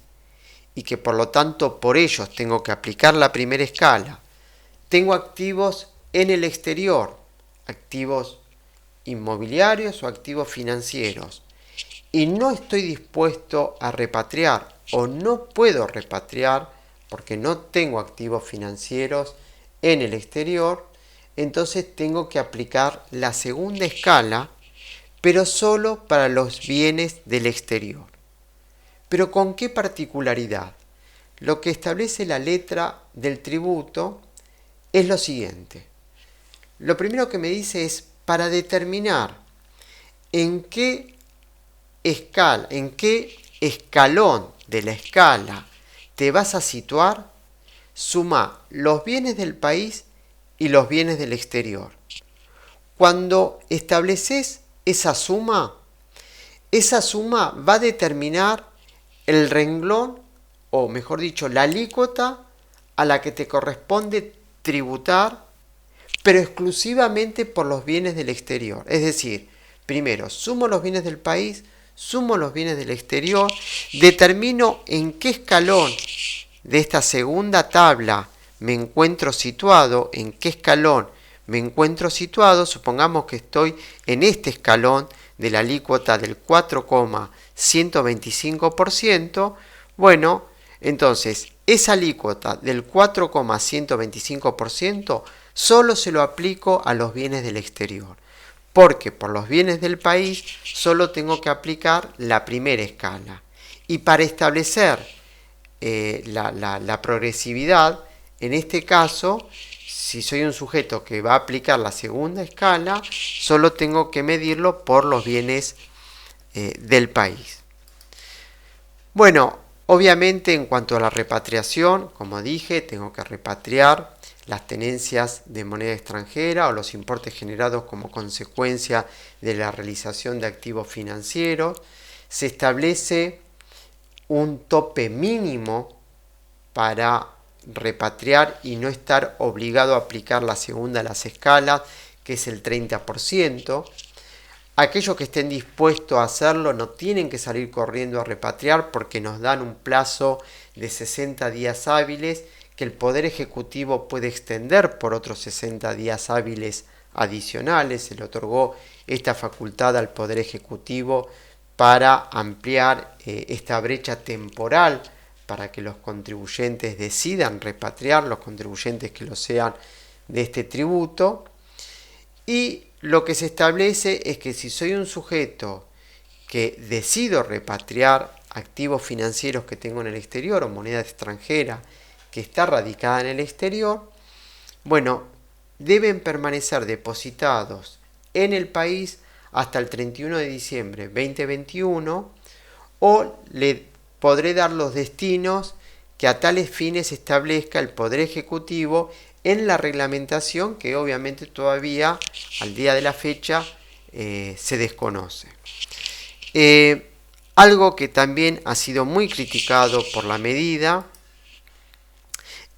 y que por lo tanto por ellos tengo que aplicar la primera escala, tengo activos en el exterior, activos inmobiliarios o activos financieros, y no estoy dispuesto a repatriar o no puedo repatriar porque no tengo activos financieros en el exterior, entonces tengo que aplicar la segunda escala, pero solo para los bienes del exterior. ¿Pero con qué particularidad? Lo que establece la letra del tributo es lo siguiente. Lo primero que me dice es para determinar en qué escalón de la escala te vas a situar, suma los bienes del país y los bienes del exterior. Cuando estableces esa suma va a determinar el renglón, o mejor dicho, la alícuota a la que te corresponde tributar, pero exclusivamente por los bienes del exterior. Es decir, primero sumo los bienes del país, sumo los bienes del exterior, determino en qué escalón de esta segunda tabla me encuentro situado, supongamos que estoy en este escalón de la alícuota del 4,125%, bueno, entonces esa alícuota del 4,125% solo se lo aplico a los bienes del exterior, porque por los bienes del país solo tengo que aplicar la primera escala. Y para establecer la progresividad, en este caso, si soy un sujeto que va a aplicar la segunda escala, solo tengo que medirlo por los bienes del país. Bueno, obviamente en cuanto a la repatriación, como dije, tengo que repatriar las tenencias de moneda extranjera o los importes generados como consecuencia de la realización de activos financieros. Se establece un tope mínimo para repatriar y no estar obligado a aplicar la segunda de las escalas, que es el 30%. Aquellos que estén dispuestos a hacerlo no tienen que salir corriendo a repatriar porque nos dan un plazo de 60 días hábiles que el Poder Ejecutivo puede extender por otros 60 días hábiles adicionales. Se le otorgó esta facultad al Poder Ejecutivo para ampliar esta brecha temporal para que los contribuyentes decidan repatriar, los contribuyentes que lo sean de este tributo. Y lo que se establece es que si soy un sujeto que decido repatriar activos financieros que tengo en el exterior o moneda extranjera que está radicada en el exterior, bueno, deben permanecer depositados en el país hasta el 31 de diciembre 2021 o le podré dar los destinos que a tales fines establezca el Poder Ejecutivo en la reglamentación que obviamente todavía al día de la fecha se desconoce. Algo que también ha sido muy criticado por la medida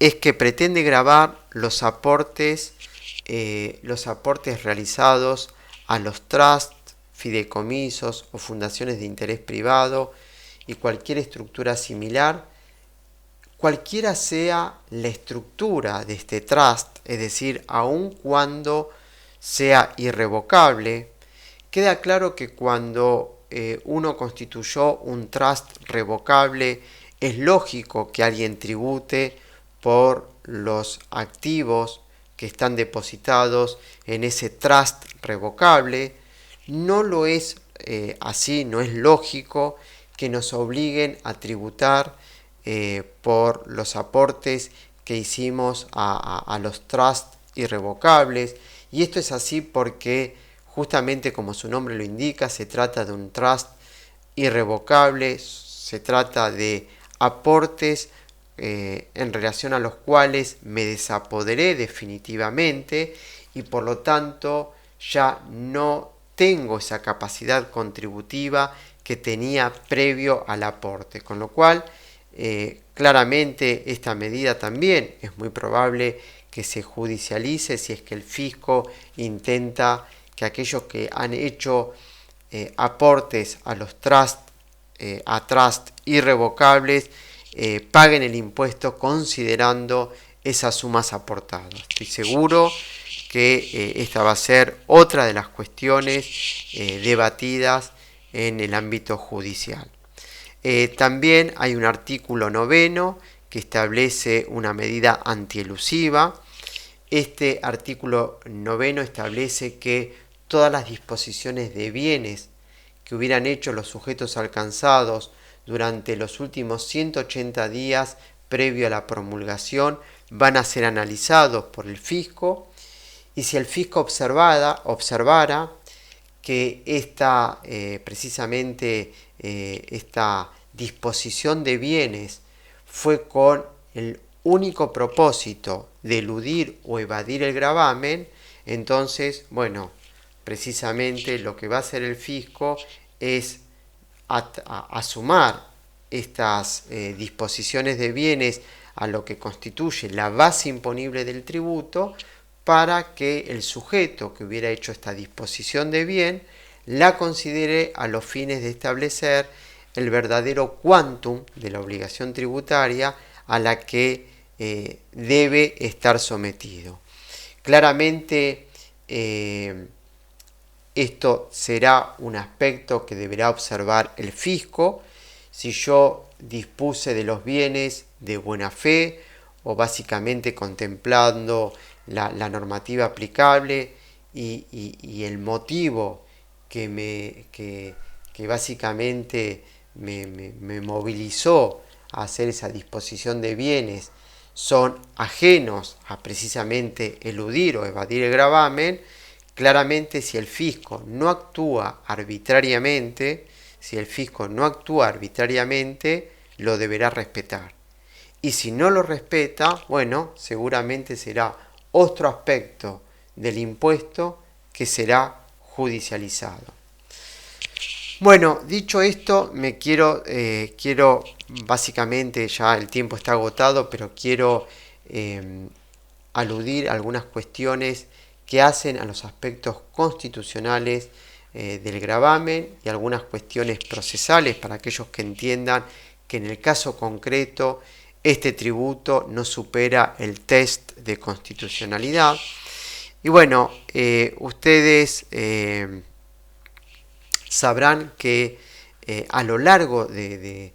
es que pretende gravar los aportes realizados a los trusts, fideicomisos o fundaciones de interés privado y cualquier estructura similar, cualquiera sea la estructura de este trust, es decir, aun cuando sea irrevocable. Queda claro que cuando uno constituyó un trust revocable, es lógico que alguien tribute por los activos que están depositados en ese trust revocable. No lo es así, no es lógico que nos obliguen a tributar por los aportes que hicimos a los trusts irrevocables. Y esto es así porque justamente como su nombre lo indica, se trata de un trust irrevocable, se trata de aportes en relación a los cuales me desapoderé definitivamente y por lo tanto ya no tengo esa capacidad contributiva que tenía previo al aporte, con lo cual claramente esta medida también es muy probable que se judicialice si es que el fisco intenta que aquellos que han hecho aportes a los trusts irrevocables paguen el impuesto considerando esas sumas aportadas. Estoy seguro que esta va a ser otra de las cuestiones debatidas en el ámbito judicial. También hay un artículo 9 que establece una medida antielusiva. Este artículo 9 establece que todas las disposiciones de bienes que hubieran hecho los sujetos alcanzados durante los últimos 180 días previo a la promulgación van a ser analizados por el fisco, y si el fisco observara que esta disposición de bienes fue con el único propósito de eludir o evadir el gravamen, entonces, bueno, precisamente lo que va a hacer el fisco es a sumar estas disposiciones de bienes a lo que constituye la base imponible del tributo para que el sujeto que hubiera hecho esta disposición de bien la considere a los fines de establecer el verdadero quantum de la obligación tributaria a la que debe estar sometido. Claramente esto será un aspecto que deberá observar el fisco. Si yo dispuse de los bienes de buena fe o básicamente contemplando la normativa aplicable y el motivo que básicamente me movilizó a hacer esa disposición de bienes son ajenos a precisamente eludir o evadir el gravamen, claramente si el fisco no actúa arbitrariamente, lo deberá respetar. y si no lo respeta, bueno, seguramente será otro aspecto del impuesto que será judicializado. Bueno, dicho esto, quiero básicamente, ya el tiempo está agotado, pero quiero aludir a algunas cuestiones que hacen a los aspectos constitucionales del gravamen y algunas cuestiones procesales para aquellos que entiendan que en el caso concreto este tributo no supera el test de constitucionalidad. Y bueno, ustedes sabrán que a lo largo de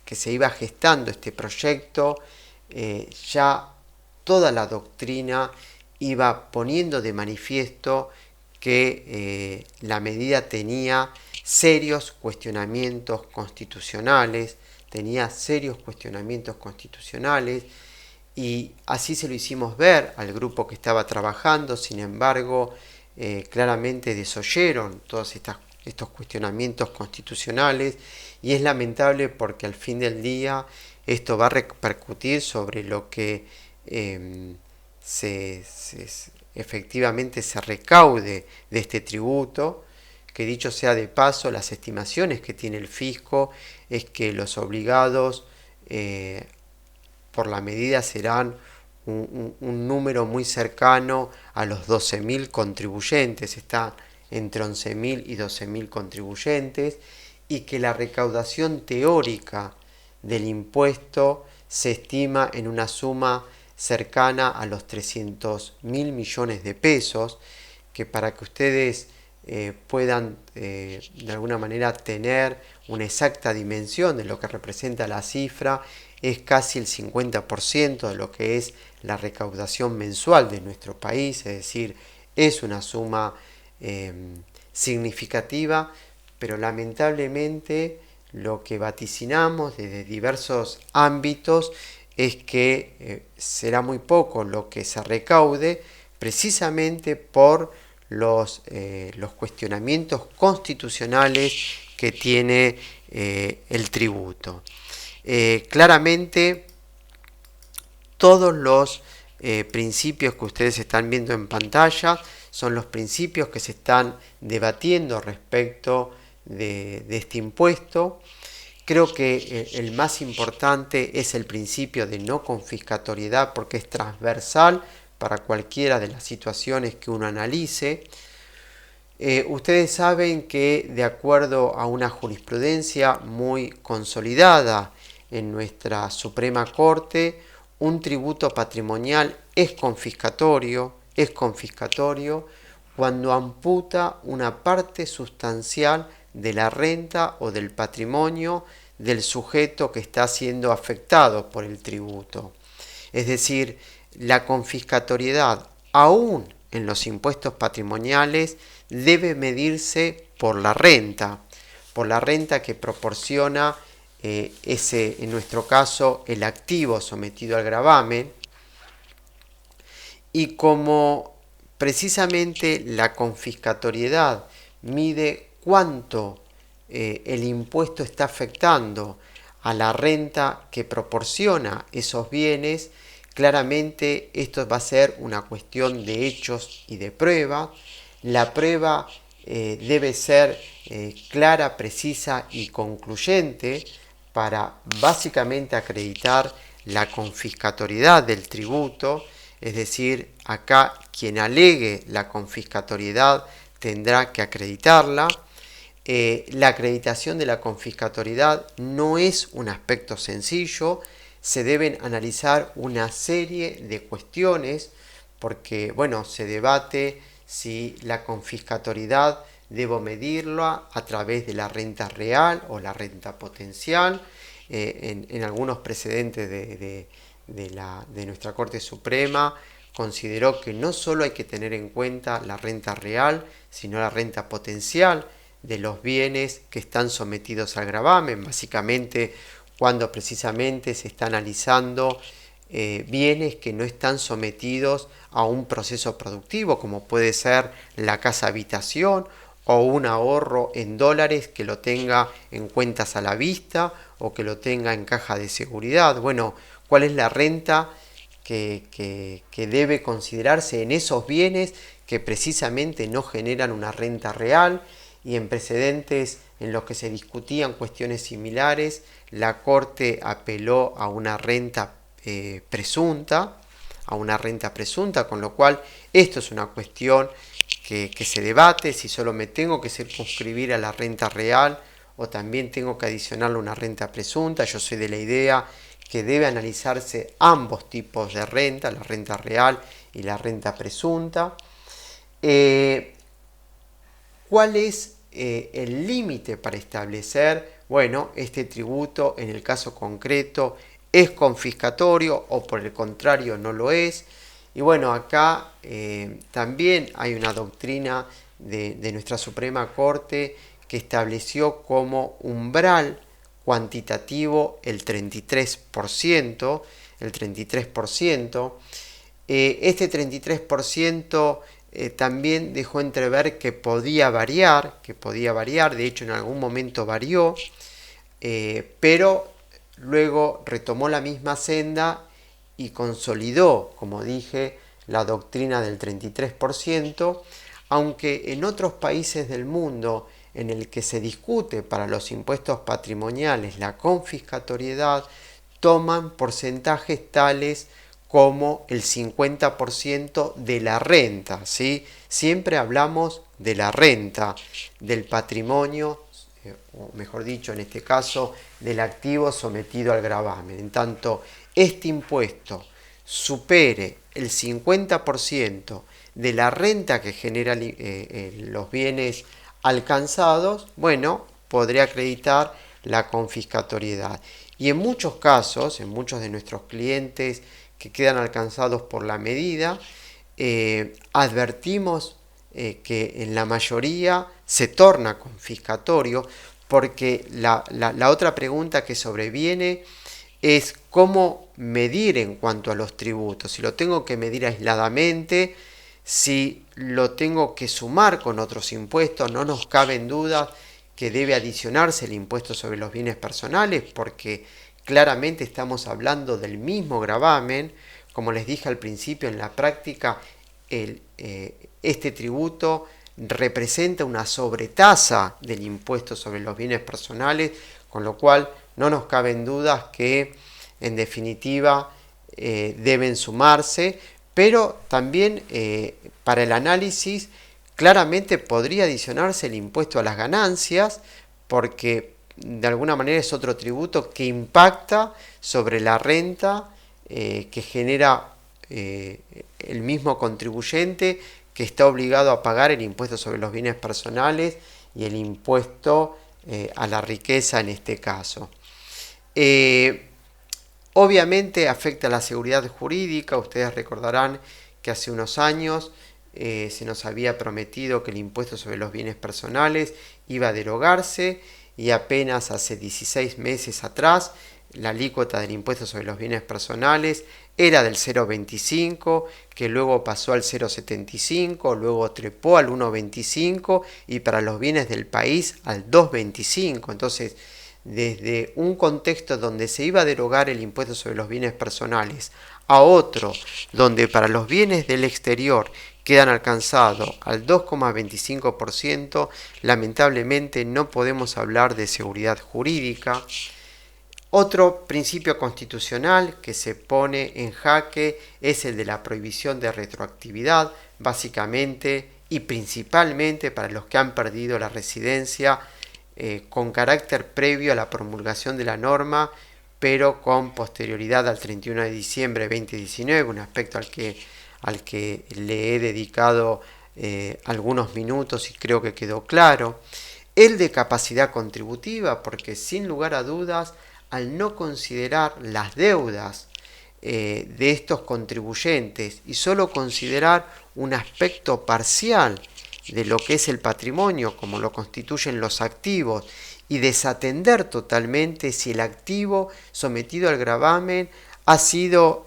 que se iba gestando este proyecto, ya toda la doctrina iba poniendo de manifiesto que la medida tenía serios cuestionamientos constitucionales, y así se lo hicimos ver al grupo que estaba trabajando. Sin embargo, claramente desoyeron todos estos cuestionamientos constitucionales, y es lamentable porque al fin del día esto va a repercutir sobre lo que efectivamente se recaude de este tributo, que dicho sea de paso, las estimaciones que tiene el fisco es que los obligados por la medida serán un número muy cercano a los 12.000 contribuyentes, está entre 11.000 y 12.000 contribuyentes, y que la recaudación teórica del impuesto se estima en una suma cercana a los 300.000 millones de pesos, que para que ustedes puedan de alguna manera tener una exacta dimensión de lo que representa la cifra, es casi el 50% de lo que es la recaudación mensual de nuestro país, es decir, es una suma significativa, pero lamentablemente lo que vaticinamos desde diversos ámbitos es que será muy poco lo que se recaude, precisamente por los cuestionamientos constitucionales que tiene el tributo. Claramente todos los principios que ustedes están viendo en pantalla son los principios que se están debatiendo respecto de este impuesto. Creo que el más importante es el principio de no confiscatoriedad, porque es transversal para cualquiera de las situaciones que uno analice. Ustedes saben que, de acuerdo a una jurisprudencia muy consolidada en nuestra Suprema Corte, un tributo patrimonial es confiscatorio cuando amputa una parte sustancial de la renta o del patrimonio del sujeto que está siendo afectado por el tributo. Es decir, la confiscatoriedad, aún en los impuestos patrimoniales, debe medirse por la renta que proporciona en nuestro caso, el activo sometido al gravamen. Y como precisamente la confiscatoriedad mide cuánto el impuesto está afectando a la renta que proporciona esos bienes, claramente esto va a ser una cuestión de hechos y de prueba. La prueba debe ser clara, precisa y concluyente para básicamente acreditar la confiscatoriedad del tributo. Es decir, acá quien alegue la confiscatoriedad tendrá que acreditarla. La acreditación de la confiscatoriedad no es un aspecto sencillo, se deben analizar una serie de cuestiones, porque bueno, se debate si la confiscatoriedad debo medirla a través de la renta real o la renta potencial. En algunos precedentes de nuestra Corte Suprema consideró que no solo hay que tener en cuenta la renta real, sino la renta potencial de los bienes que están sometidos al gravamen, básicamente cuando precisamente se está analizando bienes que no están sometidos a un proceso productivo, como puede ser la casa habitación o un ahorro en dólares que lo tenga en cuentas a la vista o que lo tenga en caja de seguridad. Bueno, ¿cuál es la renta que debe considerarse en esos bienes que precisamente no generan una renta real? Y en precedentes en los que se discutían cuestiones similares, la Corte apeló a una renta presunta, con lo cual esto es una cuestión que se debate, si solo me tengo que circunscribir a la renta real o también tengo que adicionarle una renta presunta. Yo soy de la idea que debe analizarse ambos tipos de renta, la renta real y la renta presunta. ¿Cuál es el límite para establecer, bueno, este tributo en el caso concreto es confiscatorio o por el contrario no lo es? Y bueno, acá también hay una doctrina de nuestra Suprema Corte que estableció como umbral cuantitativo el 33%. Este 33% también dejó entrever que podía variar, de hecho en algún momento varió, pero luego retomó la misma senda y consolidó, como dije, la doctrina del 33%, aunque en otros países del mundo en el que se discute para los impuestos patrimoniales la confiscatoriedad, toman porcentajes tales como el 50% de la renta, ¿sí? Siempre hablamos de la renta, del patrimonio, o mejor dicho, en este caso, del activo sometido al gravamen. En tanto, este impuesto supere el 50% de la renta que generan los bienes alcanzados, bueno, podría acreditar la confiscatoriedad. Y en muchos casos, en muchos de nuestros clientes que quedan alcanzados por la medida, advertimos que en la mayoría se torna confiscatorio, porque la otra pregunta que sobreviene es cómo medir en cuanto a los tributos, si lo tengo que medir aisladamente, si lo tengo que sumar con otros impuestos. No nos caben dudas que debe adicionarse el impuesto sobre los bienes personales, porque claramente estamos hablando del mismo gravamen. Como les dije al principio, en la práctica este tributo representa una sobretasa del impuesto sobre los bienes personales, con lo cual no nos caben dudas que en definitiva deben sumarse, pero también para el análisis claramente podría adicionarse el impuesto a las ganancias, porque de alguna manera es otro tributo que impacta sobre la renta que genera el mismo contribuyente que está obligado a pagar el impuesto sobre los bienes personales y el impuesto a la riqueza en este caso. Obviamente afecta a la seguridad jurídica. Ustedes recordarán que hace unos años se nos había prometido que el impuesto sobre los bienes personales iba a derogarse, y apenas hace 16 meses atrás la alícuota del impuesto sobre los bienes personales era del 0,25, que luego pasó al 0,75, luego trepó al 1,25 y para los bienes del país al 2,25. Entonces, desde un contexto donde se iba a derogar el impuesto sobre los bienes personales a otro donde para los bienes del exterior quedan alcanzados al 2,25%, lamentablemente no podemos hablar de seguridad jurídica. Otro principio constitucional que se pone en jaque es el de la prohibición de retroactividad, básicamente y principalmente para los que han perdido la residencia con carácter previo a la promulgación de la norma, pero con posterioridad al 31 de diciembre de 2019, un aspecto al que le he dedicado algunos minutos y creo que quedó claro. El de capacidad contributiva, porque sin lugar a dudas, al no considerar las deudas de estos contribuyentes y solo considerar un aspecto parcial de lo que es el patrimonio, como lo constituyen los activos, y desatender totalmente si el activo sometido al gravamen ha sido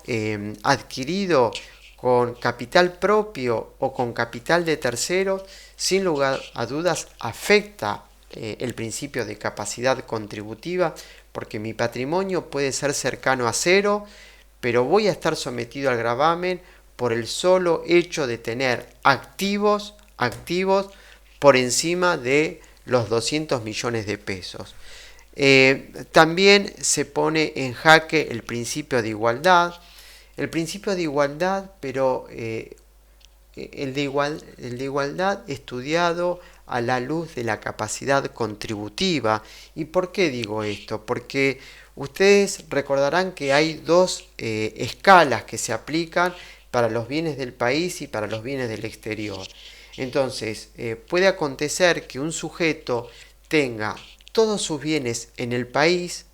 adquirido con capital propio o con capital de terceros, sin lugar a dudas afecta el principio de capacidad contributiva, porque mi patrimonio puede ser cercano a cero, pero voy a estar sometido al gravamen por el solo hecho de tener activos por encima de los 200 millones de pesos. También se pone en jaque el principio de igualdad. El principio de igualdad, pero el de igualdad estudiado a la luz de la capacidad contributiva. ¿Y por qué digo esto? Porque ustedes recordarán que hay dos escalas que se aplican para los bienes del país y para los bienes del exterior. Entonces, puede acontecer que un sujeto tenga todos sus bienes en el país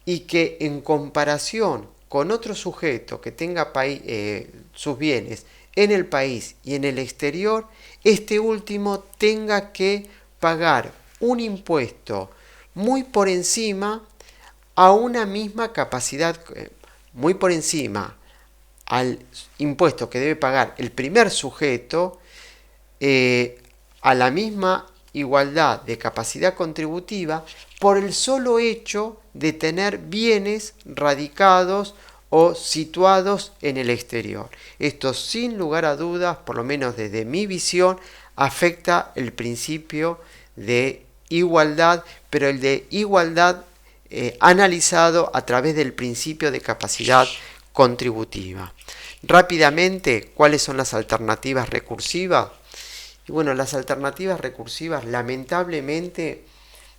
y que en comparación con otro sujeto que tenga sus bienes en el país y en el exterior, este último tenga que pagar un impuesto muy por encima a una misma capacidad, muy por encima al impuesto que debe pagar el primer sujeto, a la misma igualdad de capacidad contributiva por el solo hecho de tener bienes radicados o situados en el exterior. Esto, sin lugar a dudas, por lo menos desde mi visión, afecta el principio de igualdad, pero el de igualdad analizado a través del principio de capacidad contributiva. Rápidamente, ¿cuáles son las alternativas recursivas? Y bueno, las alternativas recursivas lamentablemente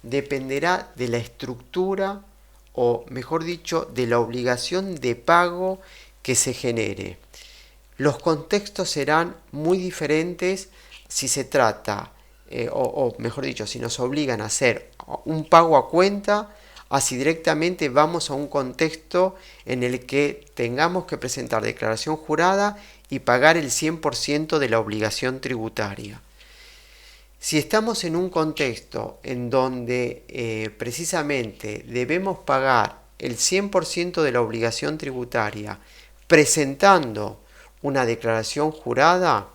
dependerá de la estructura, o mejor dicho, de la obligación de pago que se genere. Los contextos serán muy diferentes si se trata, o mejor dicho, si nos obligan a hacer un pago a cuenta, así directamente vamos a un contexto en el que tengamos que presentar declaración jurada y pagar el 100% de la obligación tributaria. Si estamos en un contexto en donde precisamente debemos pagar el 100% de la obligación tributaria presentando una declaración jurada,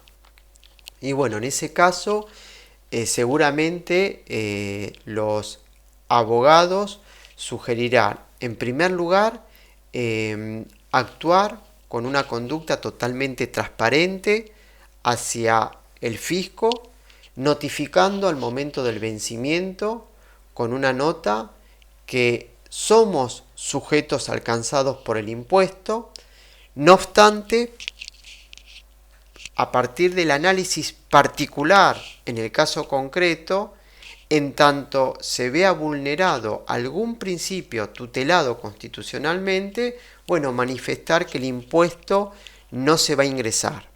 y bueno, en ese caso seguramente los abogados sugerirán, en primer lugar, actuar con una conducta totalmente transparente hacia el fisco, notificando al momento del vencimiento con una nota que somos sujetos alcanzados por el impuesto. No obstante, a partir del análisis particular en el caso concreto, en tanto se vea vulnerado algún principio tutelado constitucionalmente, bueno, manifestar que el impuesto no se va a ingresar.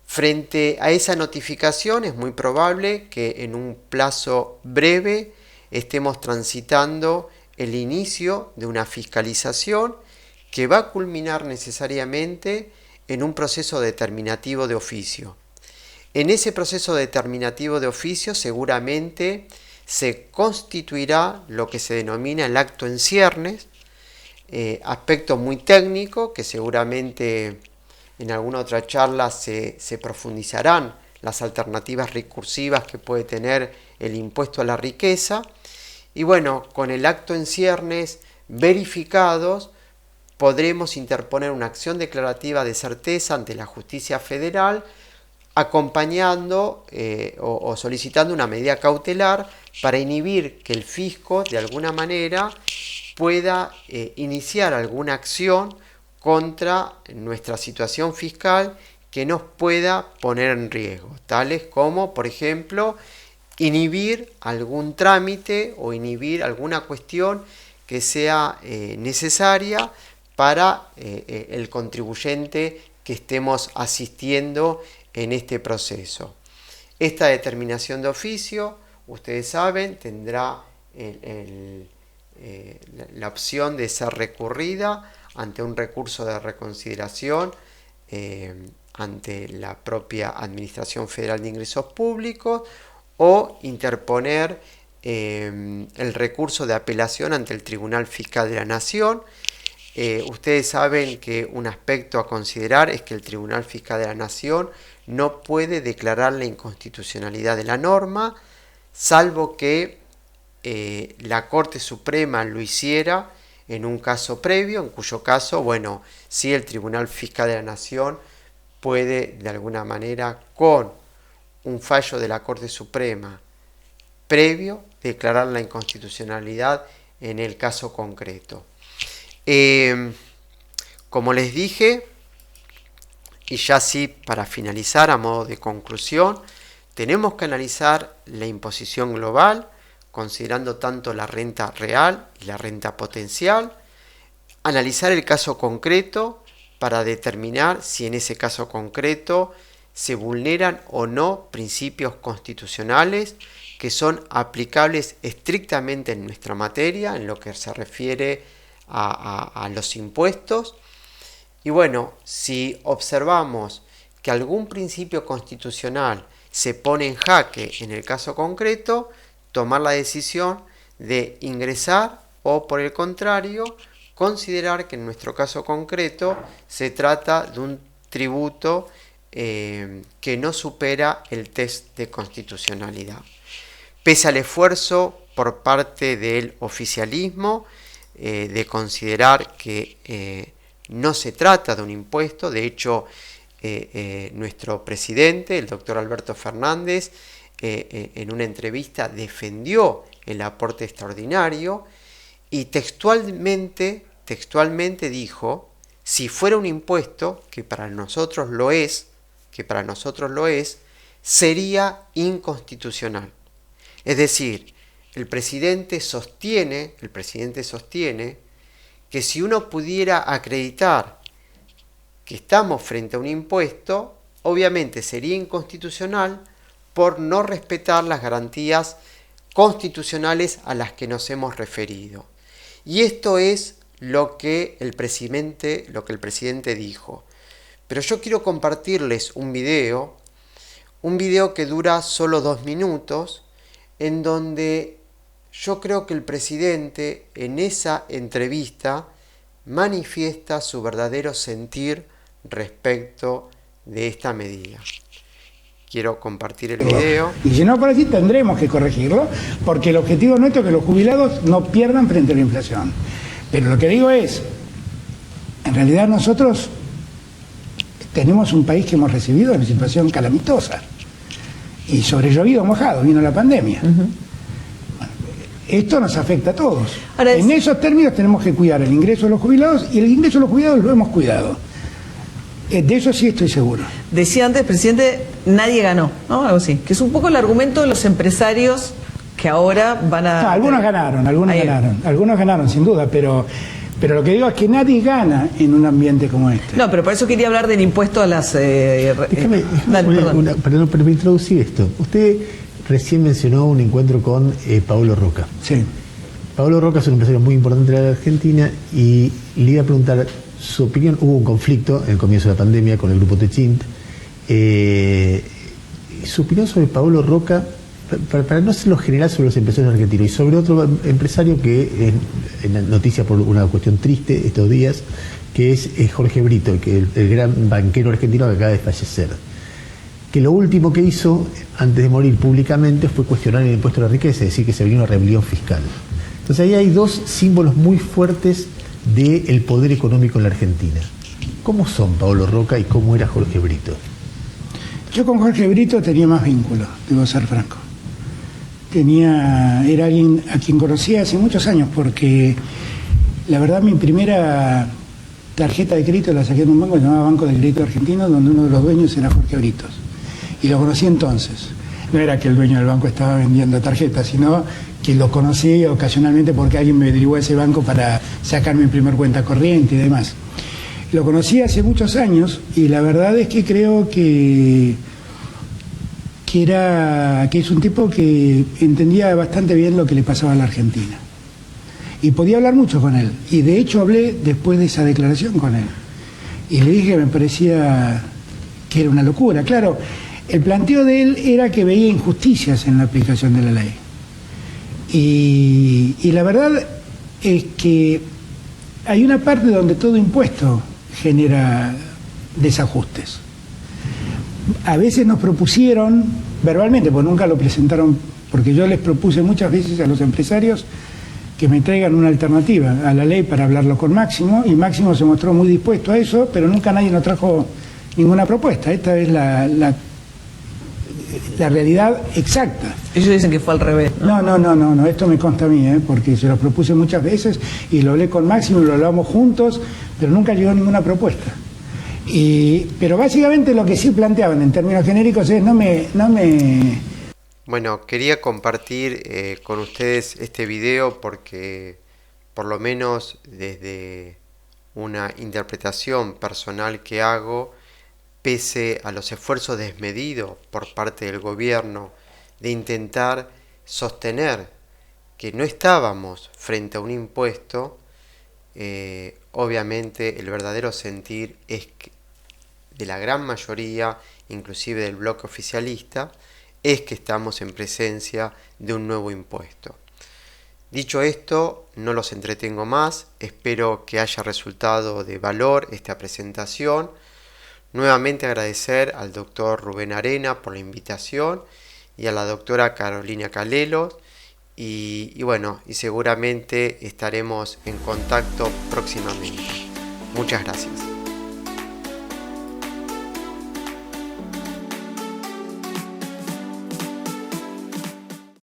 Frente a esa notificación es muy probable que en un plazo breve estemos transitando el inicio de una fiscalización que va a culminar necesariamente en un proceso determinativo de oficio. En ese proceso determinativo de oficio seguramente se constituirá lo que se denomina el acto en ciernes, aspecto muy técnico que seguramente en alguna otra charla se profundizarán las alternativas recursivas que puede tener el impuesto a la riqueza. Y bueno, con el acto en ciernes verificados, podremos interponer una acción declarativa de certeza ante la justicia federal, acompañando o solicitando una medida cautelar para inhibir que el fisco de alguna manera pueda iniciar alguna acción contra nuestra situación fiscal que nos pueda poner en riesgo, tales como, por ejemplo, inhibir algún trámite o inhibir alguna cuestión que sea necesaria para el contribuyente que estemos asistiendo en este proceso. Esta determinación de oficio, ustedes saben, tendrá la opción de ser recurrida ante un recurso de reconsideración ante la propia Administración Federal de Ingresos Públicos o interponer el recurso de apelación ante el Tribunal Fiscal de la Nación. Ustedes saben que un aspecto a considerar es que el Tribunal Fiscal de la Nación no puede declarar la inconstitucionalidad de la norma, salvo que la Corte Suprema lo hiciera en un caso previo, en cuyo caso, bueno, sí el Tribunal Fiscal de la Nación puede de alguna manera, con un fallo de la Corte Suprema previo, declarar la inconstitucionalidad en el caso concreto. Como les dije, y ya sí para finalizar a modo de conclusión, tenemos que analizar la imposición global, considerando tanto la renta real y la renta potencial, analizar el caso concreto para determinar si en ese caso concreto se vulneran o no principios constitucionales que son aplicables estrictamente en nuestra materia, en lo que se refiere a los impuestos. Y bueno, si observamos que algún principio constitucional se pone en jaque en el caso concreto, tomar la decisión de ingresar o, por el contrario, considerar que en nuestro caso concreto se trata de un tributo que no supera el test de constitucionalidad. Pese al esfuerzo por parte del oficialismo de considerar que no se trata de un impuesto, de hecho nuestro presidente, el doctor Alberto Fernández, en una entrevista defendió el aporte extraordinario y textualmente dijo, si fuera un impuesto, que para nosotros lo es, sería inconstitucional. Es decir, el presidente sostiene que si uno pudiera acreditar que estamos frente a un impuesto, obviamente sería inconstitucional por no respetar las garantías constitucionales a las que nos hemos referido. Y esto es lo que el presidente dijo. Pero yo quiero compartirles un video que dura solo 2 minutos, en donde yo creo que el presidente en esa entrevista manifiesta su verdadero sentir respecto de esta medida. Quiero compartir el video. Y si no por así tendremos que corregirlo, porque el objetivo nuestro es que los jubilados no pierdan frente a la inflación. Pero lo que digo es, en realidad nosotros tenemos un país que hemos recibido en una situación calamitosa. Y sobre llovido mojado, vino la pandemia. Bueno, esto nos afecta a todos. Ahora en esos términos tenemos que cuidar el ingreso de los jubilados, y el ingreso de los jubilados lo hemos cuidado. De eso sí estoy seguro. Decía antes, presidente, nadie ganó, ¿no? Algo así. Que es un poco el argumento de los empresarios que ahora van a... No, algunos ganaron sin duda, pero lo que digo es que nadie gana en un ambiente como este. No, pero por eso quería hablar del impuesto a las... Perdón, pero me introducir esto. Usted recién mencionó un encuentro con Paolo Roca. Sí. Paolo Roca es un empresario muy importante de la Argentina y le iba a preguntar su opinión. Hubo un conflicto en el comienzo de la pandemia con el grupo Techint. Su opinión sobre Paolo Roca, para no ser lo general sobre los empresarios argentinos, y sobre otro empresario que es noticia por una cuestión triste estos días, que es Jorge Brito, que el gran banquero argentino que acaba de fallecer. Que lo último que hizo antes de morir públicamente fue cuestionar el impuesto a la riqueza, es decir, que se venía una rebelión fiscal. Entonces ahí hay dos símbolos muy fuertes del poder económico en la Argentina. ¿Cómo son Paolo Roca y cómo era Jorge Brito? Yo con Jorge Brito tenía más vínculo, debo ser franco. Era alguien a quien conocía hace muchos años, porque la verdad mi primera tarjeta de crédito la saqué en un banco que se llamaba Banco de Crédito Argentino, donde uno de los dueños era Jorge Britos. Y lo conocí entonces. No era que el dueño del banco estaba vendiendo tarjetas, sino que lo conocí ocasionalmente porque alguien me derivó a ese banco para sacar mi primer cuenta corriente y demás. Lo conocí hace muchos años y la verdad es que creo que es un tipo que entendía bastante bien lo que le pasaba a la Argentina. Y podía hablar mucho con él. Y de hecho hablé después de esa declaración con él. Y le dije que me parecía que era una locura. Claro, el planteo de él era que veía injusticias en la aplicación de la ley. Y la verdad es que hay una parte donde todo impuesto genera desajustes. A veces nos propusieron, verbalmente, pues nunca lo presentaron, porque yo les propuse muchas veces a los empresarios que me traigan una alternativa a la ley para hablarlo con Máximo, y Máximo se mostró muy dispuesto a eso, pero nunca nadie nos trajo ninguna propuesta. Esta es la realidad exacta. Ellos dicen que fue al revés, ¿no? No, esto me consta a mí, porque se lo propuse muchas veces y lo hablé con Máximo y lo hablamos juntos, pero nunca llegó ninguna propuesta. Pero básicamente lo que sí planteaban en términos genéricos es Bueno, quería compartir con ustedes este video porque por lo menos desde una interpretación personal que hago, pese a los esfuerzos desmedidos por parte del gobierno de intentar sostener que no estábamos frente a un impuesto, obviamente el verdadero sentir es que de la gran mayoría, inclusive del bloque oficialista, es que estamos en presencia de un nuevo impuesto. Dicho esto, no los entretengo más, espero que haya resultado de valor esta presentación. Nuevamente agradecer al doctor Rubén Arena por la invitación y a la doctora Carolina Calelo y seguramente estaremos en contacto próximamente. Muchas gracias.